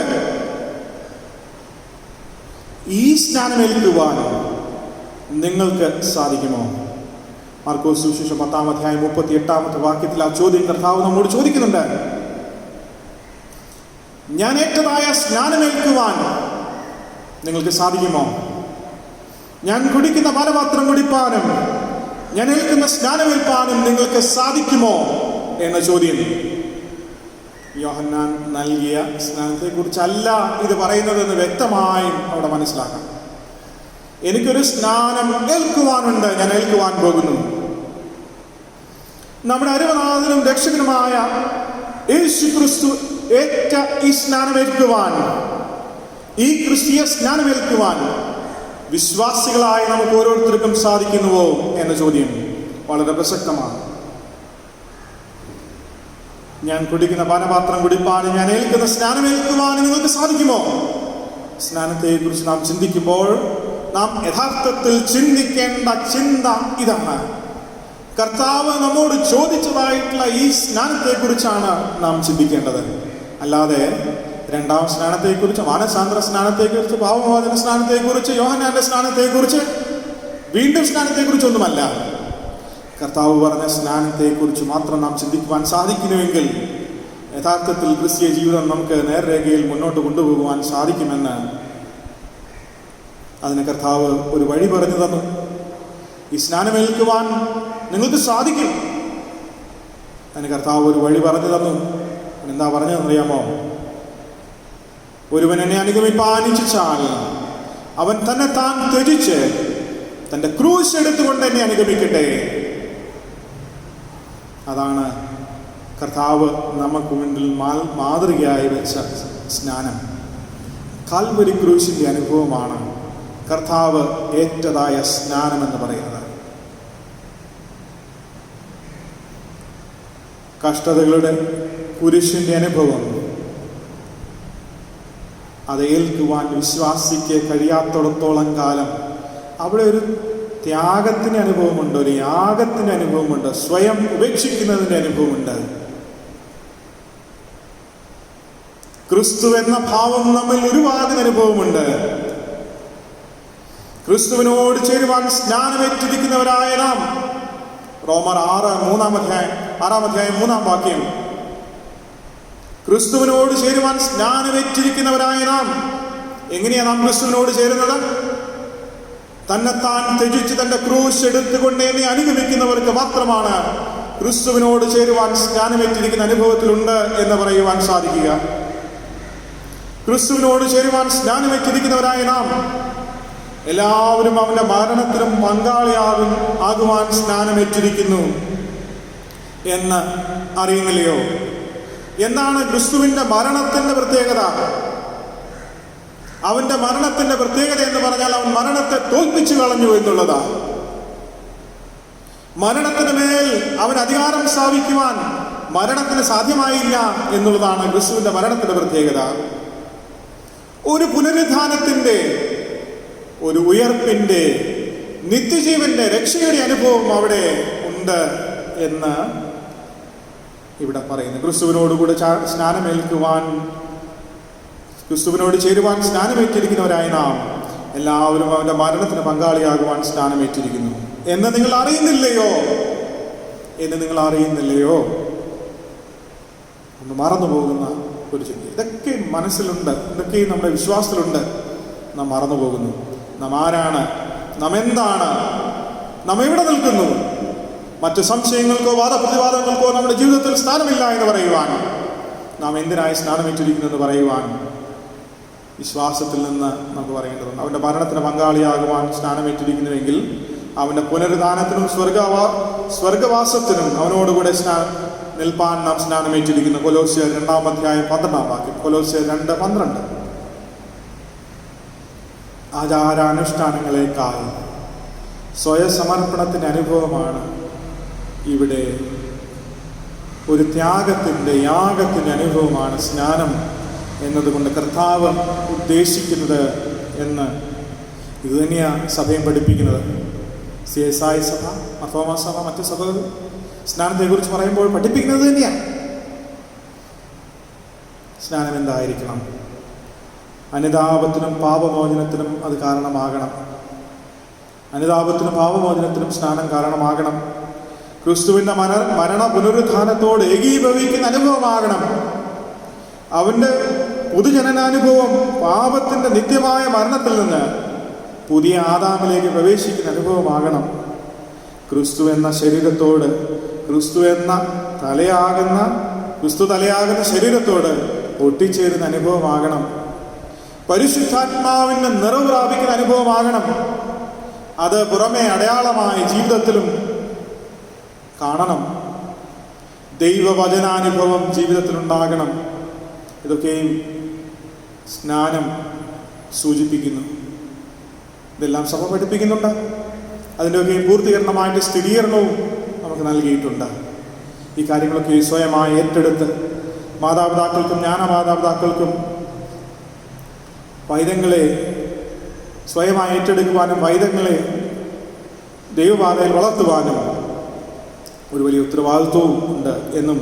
ഈ സ്നാനമേൽക്കുവാൻ നിങ്ങൾക്ക് സാധിക്കുമോ? മാർക്കോസ് സുവിശേഷം 10-ാം അധ്യായം 38-ാമത്തെ വാക്യത്തിൽ ആ ചോദ്യം കർത്താവ് നമ്മോട് ചോദിക്കുന്നുണ്ട്. ഞാൻ ഏറ്റതായ സ്നാനമേൽക്കുവാൻ നിങ്ങൾക്ക് സാധിക്കുമോ? ഞാൻ കുടിക്കുന്ന പാനപാത്രം കുടിപ്പാനും ഞാൻ ഏൽക്കുന്ന സ്നാനമേൽപ്പാനും നിങ്ങൾക്ക് സാധിക്കുമോ എന്ന ചോദ്യം. യോഹന്നാൻ നൽകിയ സ്നാനത്തെക്കുറിച്ചല്ല ഇത് പറയുന്നതെന്ന് വ്യക്തമായും അവിടെ മനസ്സിലാക്കാം. എനിക്കൊരു സ്നാനം ഏൽക്കുവാനുണ്ട്, ഞാൻ ഏൽക്കുവാൻ പോകുന്നു. നമ്മുടെ അരുമനാഥനും രക്ഷകനുമായ യേശു ക്രിസ്തു ഏറ്റ ഈ സ്നാനമേൽക്കുവാൻ, ഈ ക്രിസ്തീയ സ്നാനമേൽക്കുവാൻ വിശ്വാസികളായി നമുക്ക് ഓരോരുത്തർക്കും സാധിക്കുന്നുവോ എന്ന ചോദ്യം വളരെ പ്രസക്തമാണ്. ഞാൻ കുടിക്കുന്ന പാനപാത്രം കുടിപ്പാനും ഞാൻ ഏൽക്കുന്ന സ്നാനമേൽക്കുവാനും നിങ്ങൾക്ക് സാധിക്കുമോ? സ്നാനത്തെക്കുറിച്ച് നാം ചിന്തിക്കുമ്പോൾ നാം യഥാർത്ഥത്തിൽ ചിന്തിക്കേണ്ട ചിന്ത ഇതാണ്. കർത്താവ് നമ്മോട് ചോദിച്ചതായിട്ടുള്ള ഈ സ്നാനത്തെക്കുറിച്ചാണ് നാം ചിന്തിക്കേണ്ടത്. അല്ലാതെ രണ്ടാം സ്നാനത്തെക്കുറിച്ച്, മാനസാന്തര സ്നാനത്തെക്കുറിച്ച്, പാപമോചന സ്നാനത്തെക്കുറിച്ച്, യോഹന്നാന്റെ സ്നാനത്തെക്കുറിച്ച്, വീണ്ടും സ്നാനത്തെക്കുറിച്ചൊന്നുമല്ല. കർത്താവ് പറഞ്ഞ സ്നാനത്തെക്കുറിച്ച് മാത്രം നാം ചിന്തിക്കുവാൻ സാധിക്കുന്നുവെങ്കിൽ യഥാർത്ഥത്തിൽ ക്രിസ്തീയ ജീവിതം നമുക്ക് നേർരേഖയിൽ മുന്നോട്ട് കൊണ്ടുപോകുവാൻ സാധിക്കുമെന്ന് അതിന് കർത്താവ് ഒരു വഴി പറഞ്ഞു തന്നു. ഈ സ്നാനമേൽക്കുവാൻ നിങ്ങൾക്ക് സാധിക്കും. അതിന് കർത്താവ് ഒരു വഴി പറഞ്ഞു തന്നു. എന്താ പറഞ്ഞതെന്നറിയാമോ? ഒരുവൻ എന്നെ അനുഗമിപ്പാൻ ഇച്ഛിച്ചാൽ അവൻ തന്നെ താൻ ത്യജിച്ച് തൻ്റെ ക്രൂശ് എടുത്തുകൊണ്ട് എന്നെ അനുഗമിക്കട്ടെ. അതാണ് കർത്താവ് നമുക്ക് മുന്നിൽ മാതൃകയായി വെച്ച സ്നാനം. കാൽവരി ക്രൂശിൻ്റെ അനുഭവമാണ് കർത്താവ് ഏറ്റതായ സ്നാനം എന്ന് പറയുന്നത്. കഷ്ടതകളുടെ കുരിശിൻ്റെ അനുഭവം അത് ഏൽക്കുവാൻ വിശ്വാസിക്ക് കഴിയാത്തിടത്തോളം കാലം അവിടെ ഒരു ത്യാഗത്തിൻ്റെ അനുഭവമുണ്ട്, ഒരു യാഗത്തിൻ്റെ അനുഭവമുണ്ട്, സ്വയം ഉപേക്ഷിക്കുന്നതിൻ്റെ അനുഭവമുണ്ട്. ക്രിസ്തു എന്ന ഭാവം നമ്മിൽ ഉരുവാകുന്ന അനുഭവമുണ്ട്. ക്രിസ്തുവിനോട് ചേരുവാൻ സ്നാനമേറ്റിരിക്കുന്നവരായ നാം, റോമർ 6-3 ക്രിസ്തുവിനോട് ചേരുവാൻ സ്നാനമേറ്റിരിക്കുന്നവരായ നാം എങ്ങനെയാണ് നാം ക്രിസ്തുവിനോട് ചേരുന്നത്? തന്നെത്താൻ ത്യജിച്ച് തന്റെ ക്രൂശ് എടുത്തുകൊണ്ട് എന്നെ അനുഗമിക്കുന്നവർക്ക് മാത്രമാണ് ക്രിസ്തുവിനോട് ചേരുവാൻ സ്നാനമേറ്റിരിക്കുന്ന അനുഭവത്തിലുണ്ട് എന്ന് പറയുവാൻ സാധിക്കുക. ക്രിസ്തുവിനോട് ചേരുവാൻ സ്നാനമേറ്റിരിക്കുന്നവരായ നാം എല്ലാവരും അവന്റെ മരണത്തിലും പങ്കാളിയാകുവാൻ സ്നാനമേറ്റിരിക്കുന്നു എന്ന് അറിയുന്നില്ലയോ? എന്താണ് ക്രിസ്തുവിന്റെ മരണത്തിന്റെ പ്രത്യേകത? അവന്റെ മരണത്തിന്റെ പ്രത്യേകത എന്ന് പറഞ്ഞാൽ അവൻ മരണത്തെ തോൽപ്പിച്ചു കളഞ്ഞു എന്നുള്ളതാണ്. മരണത്തിന് മേൽ അവൻ അധികാരം സ്ഥാപിക്കുവാൻ മരണത്തിന് സാധ്യമായില്ല എന്നുള്ളതാണ് ക്രിസ്തുവിന്റെ മരണത്തിന്റെ പ്രത്യേകത. ഒരു പുനരുദ്ധാനത്തിന്റെ, ഒരു ഉയർപ്പിന്റെ, നിത്യജീവന്റെ, രക്ഷയുടെ അനുഭവം അവിടെ ഉണ്ട് എന്ന് ഇവിടെ പറയുന്നു. ക്രിസ്തുവിനോടുകൂടെ സ്നാനമേൽക്കുവാൻ, ക്രിസ്തുവിനോട് ചേരുവാൻ സ്നാനമേറ്റിരിക്കുന്നവരായി നാം എല്ലാവരും അവന്റെ മരണത്തിന് പങ്കാളിയാകുവാൻ സ്നാനമേറ്റിരിക്കുന്നു എന്ന് നിങ്ങൾ അറിയുന്നില്ലയോ? ഒന്ന് മറന്നുപോകുന്ന ഒരു ചിന്ത. ഇതൊക്കെ മനസ്സിലുണ്ട്, ഇതൊക്കെ നമ്മുടെ വിശ്വാസത്തിലുണ്ട്. നാം മറന്നുപോകുന്നു. നാം ആരാണ്? നാം എന്താണ്? നാം എവിടെ നിൽക്കുന്നു? മറ്റു സംശയങ്ങൾക്കോ വാദപ്രതിവാദങ്ങൾക്കോ നമ്മുടെ ജീവിതത്തിൽ സ്ഥാനമില്ല എന്ന് പറയുവാൻ, നാം എന്തിനായി സ്നാനമേറ്റിരിക്കുന്നു എന്ന് പറയുവാൻ വിശ്വാസത്തിൽ നിന്ന് നമുക്ക് പറയേണ്ടതുണ്ട്. അവന്റെ മരണത്തിന് പങ്കാളിയാകുവാൻ സ്നാനമേറ്റിരിക്കുന്നുവെങ്കിൽ അവന്റെ പുനരുദ്ധാനത്തിനും സ്വർഗവാസത്തിനും അവനോടുകൂടെ നിൽപ്പാൻ നാം സ്നാനമേറ്റിരിക്കുന്നു. കൊലോസ്യർ 2-12 കൊലോസ്യർ 2:12. ആചാരാനുഷ്ഠാനങ്ങളെക്കാൾ സ്വയസമർപ്പണത്തിൻ്റെ അനുഭവമാണ് ഇവിടെ. ഒരു ത്യാഗത്തിൻ്റെ, യാഗത്തിൻ്റെ അനുഭവമാണ് സ്നാനം എന്നതുകൊണ്ട് കർത്താവ് ഉദ്ദേശിക്കുന്നത് എന്ന് ഇതുതന്നെയാണ് സഭയും പഠിപ്പിക്കുന്നത്. CSI സഭ, മർത്തോമാ സഭ, മറ്റ് സഭകൾ സ്നാനത്തെക്കുറിച്ച് പറയുമ്പോൾ പഠിപ്പിക്കുന്നത് തന്നെയാണ്. സ്നാനം എന്തായിരിക്കണം? അനുതാപത്തിനും പാപമോചനത്തിനും അത് കാരണമാകണം. അനുതാപത്തിനും പാപമോചനത്തിനും സ്നാനം കാരണമാകണം. ക്രിസ്തുവിൻ്റെ മരണ പുനരുത്ഥാനത്തോട് ഏകീഭവിക്കുന്ന അനുഭവമാകണം. അവൻ്റെ പുതുജനനാനുഭവം പാപത്തിൻ്റെ നിത്യമായ മരണത്തിൽ നിന്ന് പുതിയ ആദാമിലേക്ക് പ്രവേശിക്കുന്ന അനുഭവമാകണം. ക്രിസ്തു എന്ന ശരീരത്തോട്, ക്രിസ്തു തലയാകുന്ന ശരീരത്തോട് ഒട്ടിച്ചേരുന്ന അനുഭവമാകണം. പരിശുദ്ധാത്മാവിൻ്റെ നിറവ് പ്രാപിക്കുന്ന അനുഭവമാകണം. അത് പുറമെ അടയാളമായി ജീവിതത്തിലും കാണണം. ദൈവവചനാനുഭവം ജീവിതത്തിലുണ്ടാകണം. ഇതൊക്കെയും സ്നാനം സൂചിപ്പിക്കുന്നു. ഇതെല്ലാം സഭ പഠിപ്പിക്കുന്നുണ്ട്. അതിൻ്റെയൊക്കെ പൂർത്തീകരണമായിട്ട് സ്ഥിരീകരണവും നമുക്ക് നൽകിയിട്ടുണ്ട്. ഈ കാര്യങ്ങളൊക്കെ സ്വയമായി ഏറ്റെടുത്ത് മാതാപിതാക്കൾക്കും ജ്ഞാനമാതാപിതാക്കൾക്കും വൈദങ്ങളെ സ്വയമായി ഏറ്റെടുക്കുവാനും വൈദങ്ങളെ ദൈവപാതയിൽ വളർത്തുവാനും ഒരു വലിയ ഉത്തരവാദിത്വവും ഉണ്ട് എന്നും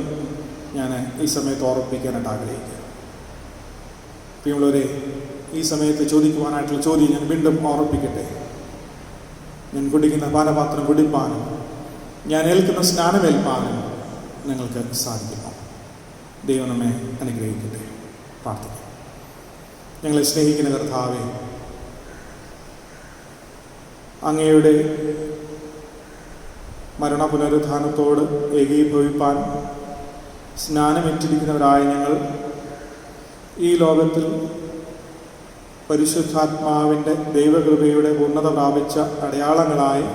ഞാൻ ഈ സമയത്ത് ഓർമ്മിപ്പിക്കാനായിട്ട് ആഗ്രഹിക്കുക. പ്രിയമുള്ളവരെ, ഈ സമയത്ത് ചോദിക്കുവാനായിട്ടുള്ള ചോദ്യം ഞാൻ വീണ്ടും ഓർമ്മിപ്പിക്കട്ടെ. ഞാൻ കുടിക്കുന്ന പാനപാത്രം കുടിപ്പാനും ഞാൻ ഏൽക്കുന്ന സ്നാനമേൽപ്പാനും നിങ്ങൾക്ക് സാധിക്കുമോ? ദൈവം നമ്മെ അനുഗ്രഹിക്കട്ടെ. പ്രാർത്ഥിക്കാം. ഞങ്ങളെ സ്നേഹിക്കുന്ന കർത്താവേ, അങ്ങയുടെ മരണ പുനരുത്ഥാനത്തോട് ഏകീഭവിപ്പാൻ സ്നാനമേറ്റിരിക്കുന്നവരായ ഞങ്ങൾ ഈ ലോകത്തിൽ പരിശുദ്ധാത്മാവിൻ്റെ ദൈവകൃപയുടെ പൂർണ്ണത പ്രാപിച്ച അടയാളങ്ങളായി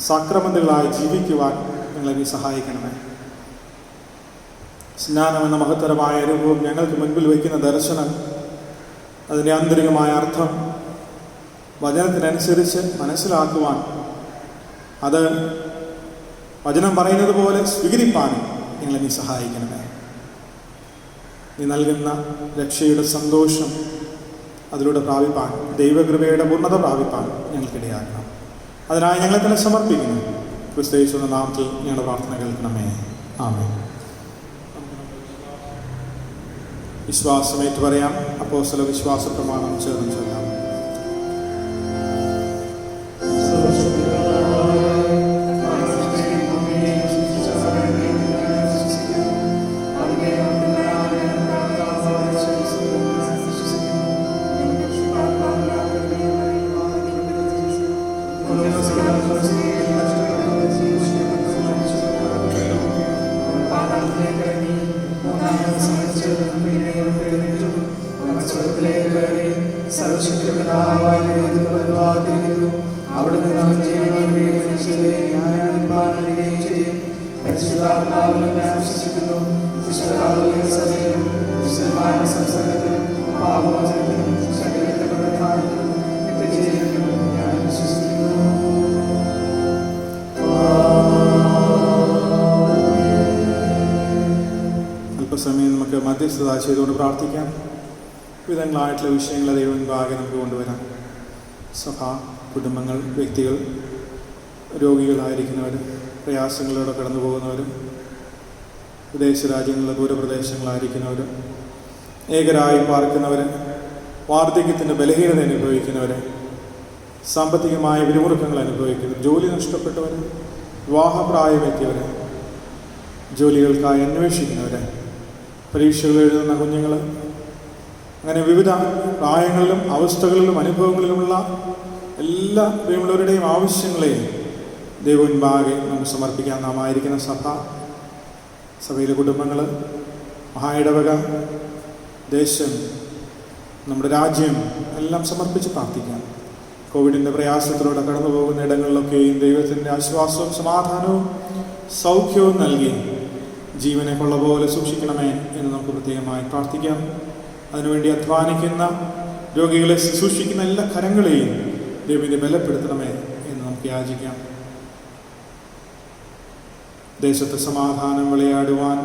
സാക്രമന്തുകളായി ജീവിക്കുവാൻ ഞങ്ങളെ സഹായിക്കണമേ. സ്നാനം എന്ന മഹത്തരമായ അനുഭവം ഞങ്ങൾക്ക് മുൻപിൽ വയ്ക്കുന്ന ദർശനം, അതിൻ്റെ ആന്തരികമായ അർത്ഥം വചനത്തിനനുസരിച്ച് മനസ്സിലാക്കുവാൻ, അത് വചനം പറയുന്നത് പോലെ സ്വീകരിപ്പാനും ഞങ്ങളെ നീ സഹായിക്കണമേ. നീ നൽകുന്ന രക്ഷയുടെ സന്തോഷം അതിലൂടെ പ്രാപിപ്പാൻ, ദൈവകൃപയുടെ പൂർണ്ണത പ്രാപിപ്പാൻ ഞങ്ങൾക്കിടയാക്കണം. അതിനായി ഞങ്ങളെ തന്നെ സമർപ്പിക്കുന്നു. ക്രിസ്തുയേശുവിന്റെ നാമത്തിൽ ഞങ്ങളുടെ പ്രാർത്ഥന കേൾക്കണമേ. ആമേൻ. വിശ്വാസമേറ്റ് പറയാം. അപ്പോസ്തല വിശ്വാസ പ്രമാണം ചേർന്ന് ചൊല്ലാം. അല്പസമയം നമുക്ക് മധ്യസ്ഥത ചെയ്തുകൊണ്ട് പ്രാർത്ഥിക്കാം. വിധങ്ങളായിട്ടുള്ള വിഷയങ്ങളെ ദൈവമുൻപാകെ നമുക്ക് കൊണ്ടുവരാം. സഭ, കുടുംബങ്ങൾ, വ്യക്തികൾ, രോഗികളായിരിക്കുന്നവർ, പ്രയാസങ്ങളിലൂടെ കടന്നു പോകുന്നവരും, വിദേശ രാജ്യങ്ങളിലെ ദൂരപ്രദേശങ്ങളായിരിക്കുന്നവർ, ഏകരായി പാർക്കുന്നവർ, വാർദ്ധക്യത്തിൻ്റെ ബലഹീനത അനുഭവിക്കുന്നവർ, സാമ്പത്തികമായ പിരിമുറുക്കങ്ങൾ അനുഭവിക്കുന്നവർ, ജോലി നഷ്ടപ്പെട്ടവർ, വിവാഹപ്രായമെത്തിയവർ, ജോലികൾക്കായി അന്വേഷിക്കുന്നവർ, പരീക്ഷകൾ എഴുതുന്ന കുഞ്ഞുങ്ങൾ, അങ്ങനെ വിവിധ പ്രായങ്ങളിലും അവസ്ഥകളിലും അനുഭവങ്ങളിലുമുള്ള എല്ലാ പ്രിയമുള്ളവരുടെയും ആവശ്യങ്ങളെ ദൈവമുൻപാകെ നമുക്ക് സമർപ്പിക്കാൻ നാം ആയിരിക്കുന്ന സഭ, സഭയിലെ കുടുംബങ്ങൾ, മഹായിടവക, ദേശം, നമ്മുടെ രാജ്യം എല്ലാം സമർപ്പിച്ച് പ്രാർത്ഥിക്കാം. കോവിഡിൻ്റെ പ്രയാസത്തിലൂടെ കടന്നു പോകുന്ന ഇടങ്ങളിലൊക്കെയും ദൈവത്തിൻ്റെ ആശ്വാസവും സമാധാനവും സൗഖ്യവും നൽകി ജീവനെ കൊള്ള പോലെ സൂക്ഷിക്കണമേ എന്ന് നമുക്ക് പ്രത്യേകമായി പ്രാർത്ഥിക്കാം. അതിനുവേണ്ടി അധ്വാനിക്കുന്ന, രോഗികളെ ശുശ്രൂഷിക്കുന്ന എല്ലാ കരങ്ങളെയും ദൈവത്തെ ബലപ്പെടുത്തണമേ എന്ന് നമുക്ക് യാചിക്കാം. ദേശത്ത് സമാധാനം വിളയാടുവാൻ,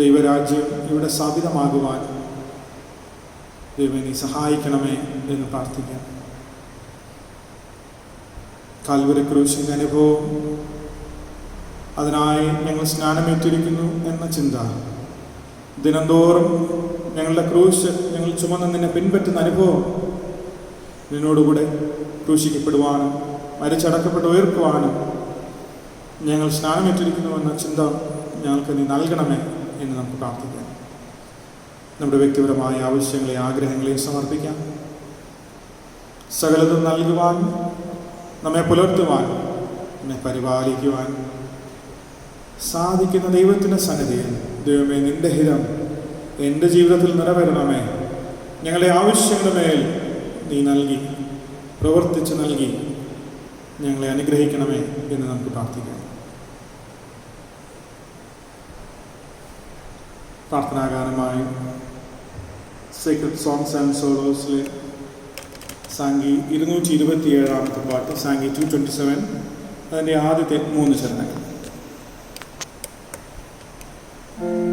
ദൈവരാജ്യം ഇവിടെ സ്ഥാപിതമാകുവാൻ ദൈവമേ നീ സഹായിക്കണമേ എന്ന് പ്രാർത്ഥിക്കാം. കാൽവരി ക്രൂശിൻ്റെ അനുഭവം, അതിനായി ഞങ്ങൾ സ്നാനമേറ്റിരിക്കുന്നു എന്ന ചിന്ത, ദിനംതോറും ഞങ്ങളുടെ ക്രൂശ് ഞങ്ങൾ ചുമന്ന് നിന്നെ പിൻപറ്റുന്ന അനുഭവം, നിന്നോടുകൂടെ ക്രൂശിക്കപ്പെടുവാനും മരിച്ചടക്കപ്പെട്ട് ഉയർക്കുവാനും ഞങ്ങൾ സ്നാനമേറ്റിരിക്കുന്നുവെന്ന ചിന്ത ഞങ്ങൾക്ക് നീ നൽകണമേ എന്ന് നമുക്ക് പ്രാർത്ഥിക്കാം. നമ്മുടെ വ്യക്തിപരമായ ആവശ്യങ്ങളെ ആഗ്രഹങ്ങളെ സമർപ്പിക്കാം. സകലതും നൽകുവാൻ, നമ്മെ പുലർത്തുവാൻ, നമ്മെ പരിപാലിക്കുവാൻ സാധിക്കുന്ന ദൈവത്തിൻ്റെ സന്നിധിയിൽ ദൈവമേ നിൻ്റെ ഹിതം എൻ്റെ ജീവിതത്തിൽ നിറവേറണമേ. ഞങ്ങളുടെ ആവശ്യങ്ങളുടെ മേൽ നീ നൽകി, പ്രവർത്തിച്ച് നൽകി ഞങ്ങളെ അനുഗ്രഹിക്കണമേ എന്ന് നമുക്ക് പ്രാർത്ഥിക്കാം. പ്രാർത്ഥനാഗാനമായി സീക്രട്ട് സോങ്സ് ആൻഡ് സോളോസിലെ സാങ്കി 227 പാട്ട്, സാങ്കി 227, അതിൻ്റെ ആദ്യത്തെ 3 ചരണങ്ങൾ. ും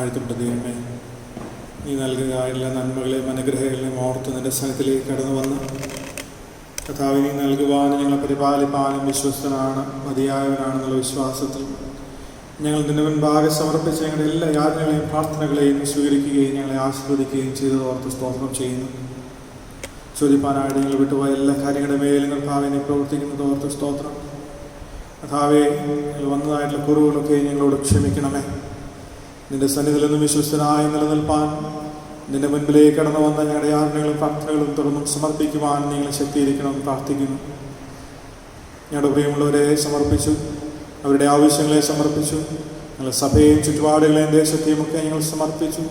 വാഴ്ത്തപ്പെട്ട ദൈവമേ, നീ നൽകുക എല്ലാ നന്മകളെയും അനുഗ്രഹങ്ങളെയും ഓർത്ത് നിൻ്റെ സ്ഥലത്തിലേക്ക് കടന്നു വന്ന് കർത്താവേ, നീ നൽകുവാനും ഞങ്ങളെ പരിപാലിപ്പാനും വിശ്വസ്തനാണ്, മതിയായവനാണെന്നുള്ള വിശ്വാസത്തിൽ ഞങ്ങൾ നിന്റെ മുൻപാകെ സമർപ്പിച്ച ഞങ്ങളുടെ എല്ലാ യാതനകളെയും പ്രാർത്ഥനകളെയും സ്വീകരിക്കുകയും ഞങ്ങളെ ആശീർവദിക്കുകയും ചെയ്തത് ഓർത്ത് സ്തോത്രം ചെയ്യുന്നു. ചോദിപ്പാനായിട്ട് ഞങ്ങൾ വിട്ടുപോയ എല്ലാ കാര്യങ്ങളുടെ മേലും കർത്താവെ നീ പ്രവർത്തിക്കുന്നത് ഓർത്ത് സ്തോത്രം. കർത്താവെ, ഞങ്ങൾ വന്നതായിട്ടുള്ള കുറവുകളൊക്കെ ഞങ്ങളോട് ക്ഷമിക്കണമേ. നിന്റെ സന്നിധിയിൽ നിന്നും വിശ്വസ്തനായി നിലനിൽപ്പാൻ നിന്റെ മുൻപിലേക്ക് കടന്നു വന്ന ഞങ്ങളുടെ യാതനകളും പ്രാർത്ഥനകളും തുറന്നും സമർപ്പിക്കുവാൻ നിങ്ങളെ ശക്തിയിരിക്കണമെന്ന് പ്രാർത്ഥിക്കുന്നു. ഞങ്ങളുടെ പ്രിയമുള്ളവരെ സമർപ്പിച്ചു, അവരുടെ ആവശ്യങ്ങളെ സമർപ്പിച്ചു, ഞങ്ങളുടെ സഭയെയും ചുറ്റുപാടുകളെയും ദേശത്തെയും ഒക്കെ ഞങ്ങൾ സമർപ്പിച്ചു.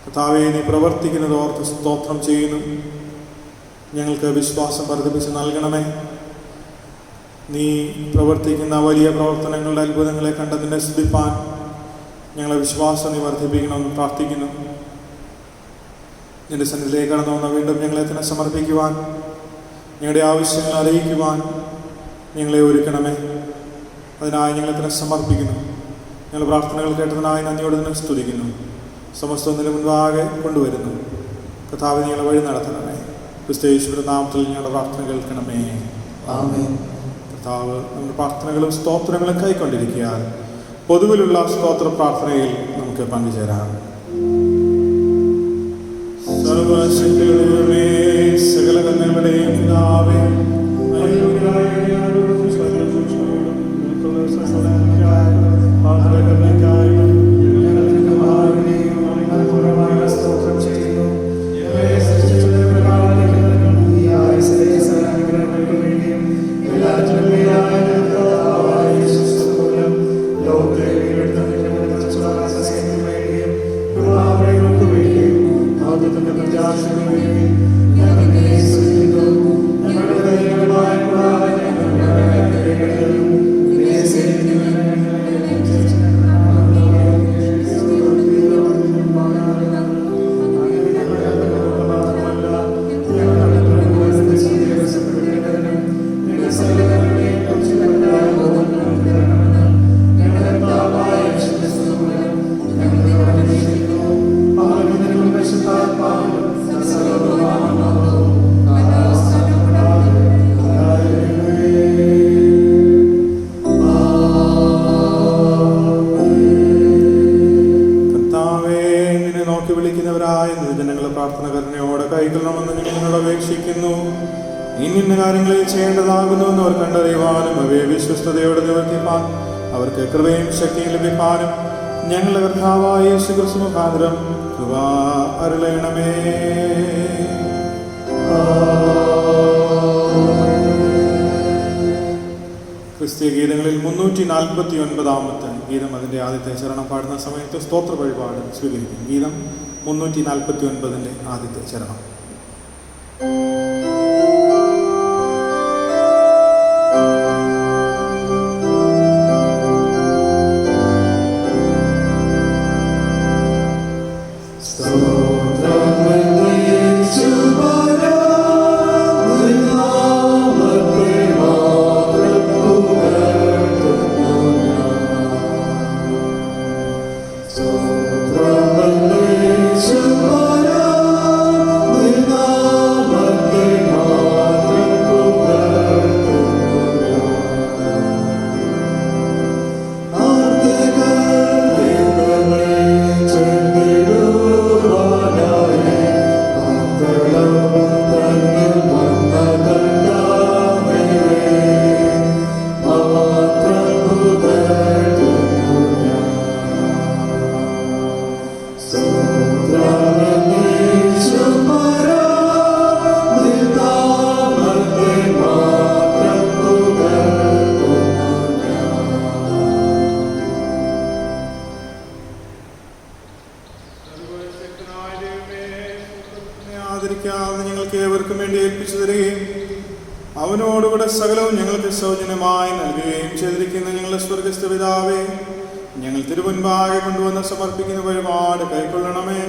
കർത്താവേ, നീ പ്രവർത്തിക്കുന്നത് ഓർത്ത് സ്തോത്രം ചെയ്യുന്നു. ഞങ്ങൾക്ക് വിശ്വാസം വർദ്ധിപ്പിച്ച് നൽകണമേ. നീ പ്രവർത്തിക്കുന്ന വലിയ പ്രവർത്തനങ്ങളുടെ അത്ഭുതങ്ങളെ കണ്ട് നിന്നെ സ്തുതിപ്പാൻ ഞങ്ങളെ വിശ്വാസം നീ വർദ്ധിപ്പിക്കണമെന്ന് പ്രാർത്ഥിക്കുന്നു. നിന്റെ സന്നിധിയിലേക്ക് കടന്നു വന്ന വീണ്ടും ഞങ്ങളെ തന്നെ സമർപ്പിക്കുവാൻ, ഞങ്ങളുടെ ആവശ്യങ്ങൾ അറിയിക്കുവാൻ ഞങ്ങളെ ഒരുക്കണമേ. അതിനായി ഞങ്ങളെ തന്നെ സമർപ്പിക്കുന്നു. ഞങ്ങൾ പ്രാർത്ഥനകൾ കേട്ടതിനായി നന്ദിയോടെ തന്നെ സ്തുതിക്കുന്നു. സമസ്തം നിന്റെ മുൻപാകെ കൊണ്ടുവരുന്നു. കർത്താവേ, ഞങ്ങളെ വഴി നടത്തണമേ. ക്രിസ്തുയേശുവിന്റെ നാമത്തിൽ ഞങ്ങളുടെ പ്രാർത്ഥന കേൾക്കണമേ. ആമേൻ. കർത്താവ് നമ്മുടെ പ്രാർത്ഥനകളും സ്തോത്രങ്ങളും കൈക്കൊണ്ടിരിക്കുക. പൊതുവിലുള്ള സ്തോത്ര പ്രാർത്ഥനയിൽ നമുക്ക് പങ്കുചേരാം. സർവശക്തികളുടെ സകല കന്യകളുടെയും പിതാവേ, വിശ്വസ്തയോടെ നിവർത്തിപ്പാൻ അവർക്ക് കൃപയും ശക്തിയും ലഭിക്കാനും ഞങ്ങളുടെ കർത്താവായ യേശു ക്രിസ്തു മുഖാന്തരം കൃപ അരുളണമേ. ക്രിസ്തീയ ഗീതങ്ങളിൽ 349 ഗീതം അതിൻ്റെ ആദ്യത്തെ ചരണം പാടുന്ന സമയത്ത് സ്തോത്ര വഴിപാട് സ്വീകരിക്കും. ഗീതം 349 ആദ്യത്തെ ചരണം. ഞങ്ങൾക്ക് ഏവർക്കും വേണ്ടി ഏൽപ്പിച്ചു തരികയും അവനോടുകൂടെ സകലവും ഞങ്ങൾക്ക് സൗജന്യമായി നൽകുകയും ചെയ്തിരിക്കുന്ന ഞങ്ങളുടെ സ്വർഗസ്ഥ പിതാവേ, ഞങ്ങൾ തിരുമുൻപാകെ കൊണ്ടുവന്ന് സമർപ്പിക്കുന്ന വഴിപാട് കൈക്കൊള്ളണമേ.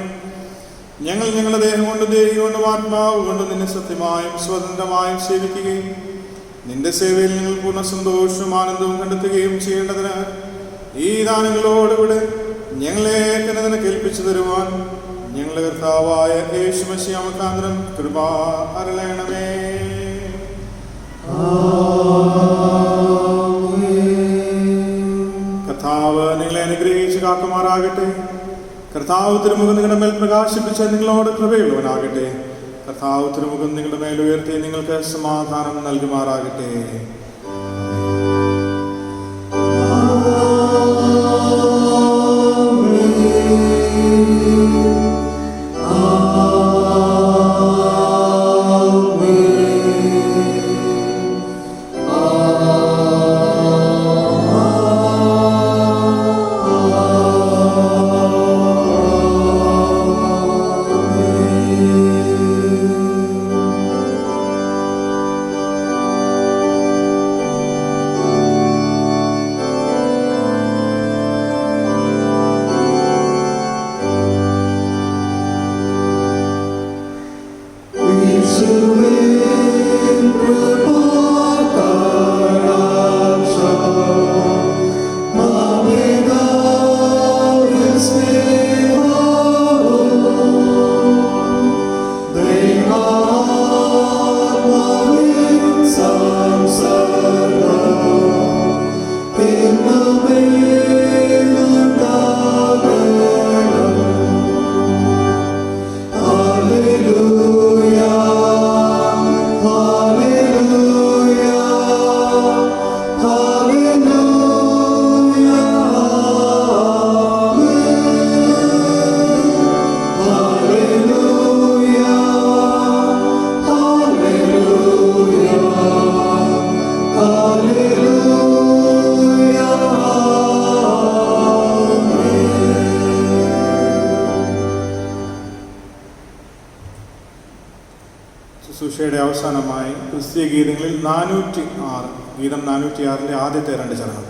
ഞങ്ങൾ ഞങ്ങളുടെ ദേഹം കൊണ്ടും ദേഹി കൊണ്ടും ആത്മാവ് കൊണ്ടും നിന്നെ സത്യമായും സ്വതന്ത്രമായും സേവിക്കുകയും നിന്റെ സേവയിൽ ഞങ്ങൾ പൂർണ്ണ സന്തോഷവും ആനന്ദവും കണ്ടെത്തുകയും ചെയ്യേണ്ടതിന് ഈ ദാനങ്ങളോടുകൂടെ ഞങ്ങളെ തന്നെ നിനക്ക് ഏൽപ്പിച്ചു തരുവാൻ ഞങ്ങളുടെ കർത്താവായ യേശു മശിഹാ മുഖാന്തരം കൃപ അരുളണമേ. കർത്താവ് നിങ്ങളെ അനുഗ്രഹിച്ച് കാക്കുമാറാകട്ടെ. കർത്താവ് തിരുമുഖം നിങ്ങളുടെ മേൽ പ്രകാശിപ്പിച്ച് നിങ്ങളോട് കൃപയുള്ളവനാകട്ടെ. കർത്താവ് തിരുമുഖം നിങ്ങളുടെ മേൽ ഉയർത്തി നിങ്ങൾക്ക് സമാധാനം നൽകുമാറാകട്ടെ. ശുശ്രൂഷയുടെ അവസാനമായി ക്രിസ്തീയ ഗീതങ്ങളിൽ 406 ഗീതം 406 ആദ്യത്തെ 2 ചരണം.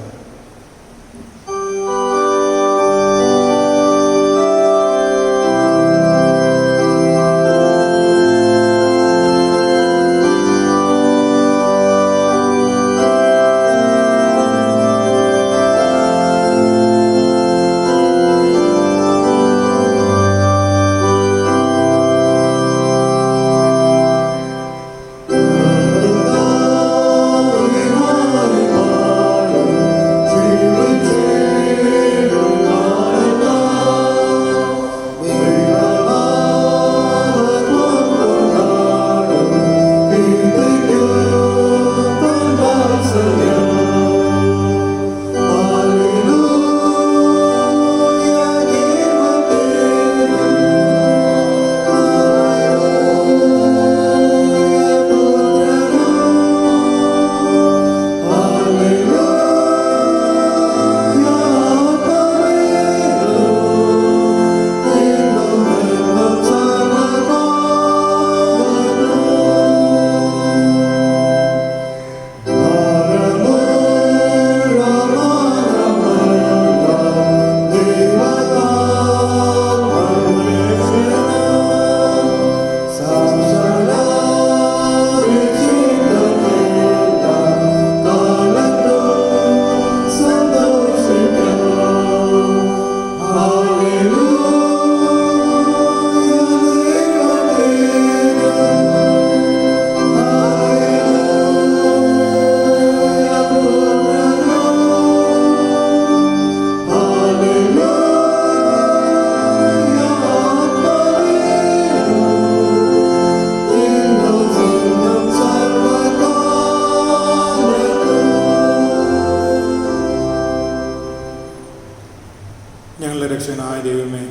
രക്ഷകനായ ദൈവമേ,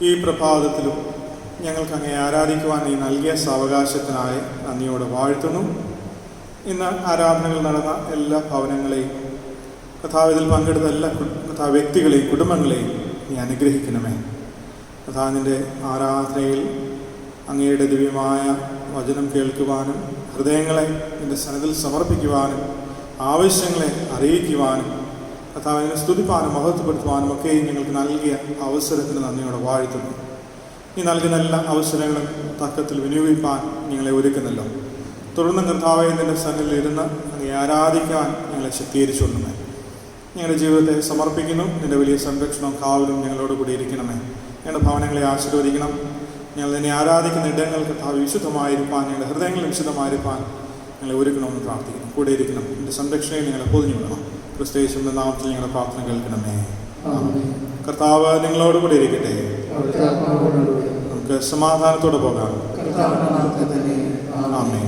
ഈ പ്രഭാതത്തിലും ഞങ്ങൾക്ക് അങ്ങേ ആരാധിക്കുവാൻ നീ നൽകിയ സാവകാശത്തിനായി നന്ദിയോടെ വാഴ്ത്തുന്നു. ഇന്ന് ആരാധനകൾ നടന്ന എല്ലാ ഭവനങ്ങളെയും കഥാവിതിൽ പങ്കെടുത്ത എല്ലാ വ്യക്തികളെയും കുടുംബങ്ങളെയും നീ അനുഗ്രഹിക്കണമേ. കഥാവിൻ്റെ ആരാധനയിൽ അങ്ങയുടെ ദിവ്യമായ വചനം കേൾക്കുവാനും ഹൃദയങ്ങളെ നിൻ്റെ സന്നിധിയിൽ സമർപ്പിക്കുവാനും ആവശ്യങ്ങളെ അറിയിക്കുവാനും കഥാവിനെ സ്തുതിപ്പാനും മഹത്വപ്പെടുത്തുവാനും ഒക്കെ ഞങ്ങൾക്ക് നൽകിയ അവസരത്തിന് നന്ദിയോടെ വാഴ്ത്തുന്നു. ഈ നൽകുന്ന എല്ലാ അവസരങ്ങളും തക്കത്തിൽ വിനിയോഗിക്കാൻ ഞങ്ങളെ ഒരുക്കുന്നല്ലോ. തുടർന്ന് കർത്താവെ നിൻ്റെ സന്നിധിയിൽ ഇരുന്ന് അങ്ങേ ആരാധിക്കാൻ ഞങ്ങളെ ശക്തീകരിച്ചുകൊണ്ടുമേ. ഞങ്ങളുടെ ജീവിതത്തെ സമർപ്പിക്കുന്നു. നിൻ്റെ വലിയ സംരക്ഷണവും കാവലും ഞങ്ങളോട് കൂടി ഇരിക്കണമേ. ഞങ്ങളുടെ ഭവനങ്ങളെ ആശീർവദിക്കണം. ഞങ്ങൾ നിന്നെ ആരാധിക്കുന്ന ഇടങ്ങൾ കർത്താവ് വിശുദ്ധമായിരിക്കാൻ, ഞങ്ങളുടെ ഹൃദയങ്ങളിൽ വിശുദ്ധമായിരിക്കാൻ ഞങ്ങളെ ഒരുക്കണമെന്ന് പ്രാർത്ഥിക്കുന്നു. കൂടെ ഇരിക്കണം. എൻ്റെ സംരക്ഷണയിൽ ഞങ്ങളെ പൊതിഞ്ഞു വിടണം. ക്രിസ്തുയേശുവിന്റെ നാമത്തിൽ ഞങ്ങളുടെ പ്രാർത്ഥന കേൾക്കണമേ. കർത്താവ് നിങ്ങളോട് കൂടി ഇരിക്കട്ടെ. നമുക്ക് സമാധാനത്തോടെ പോകാം. ആമേൻ.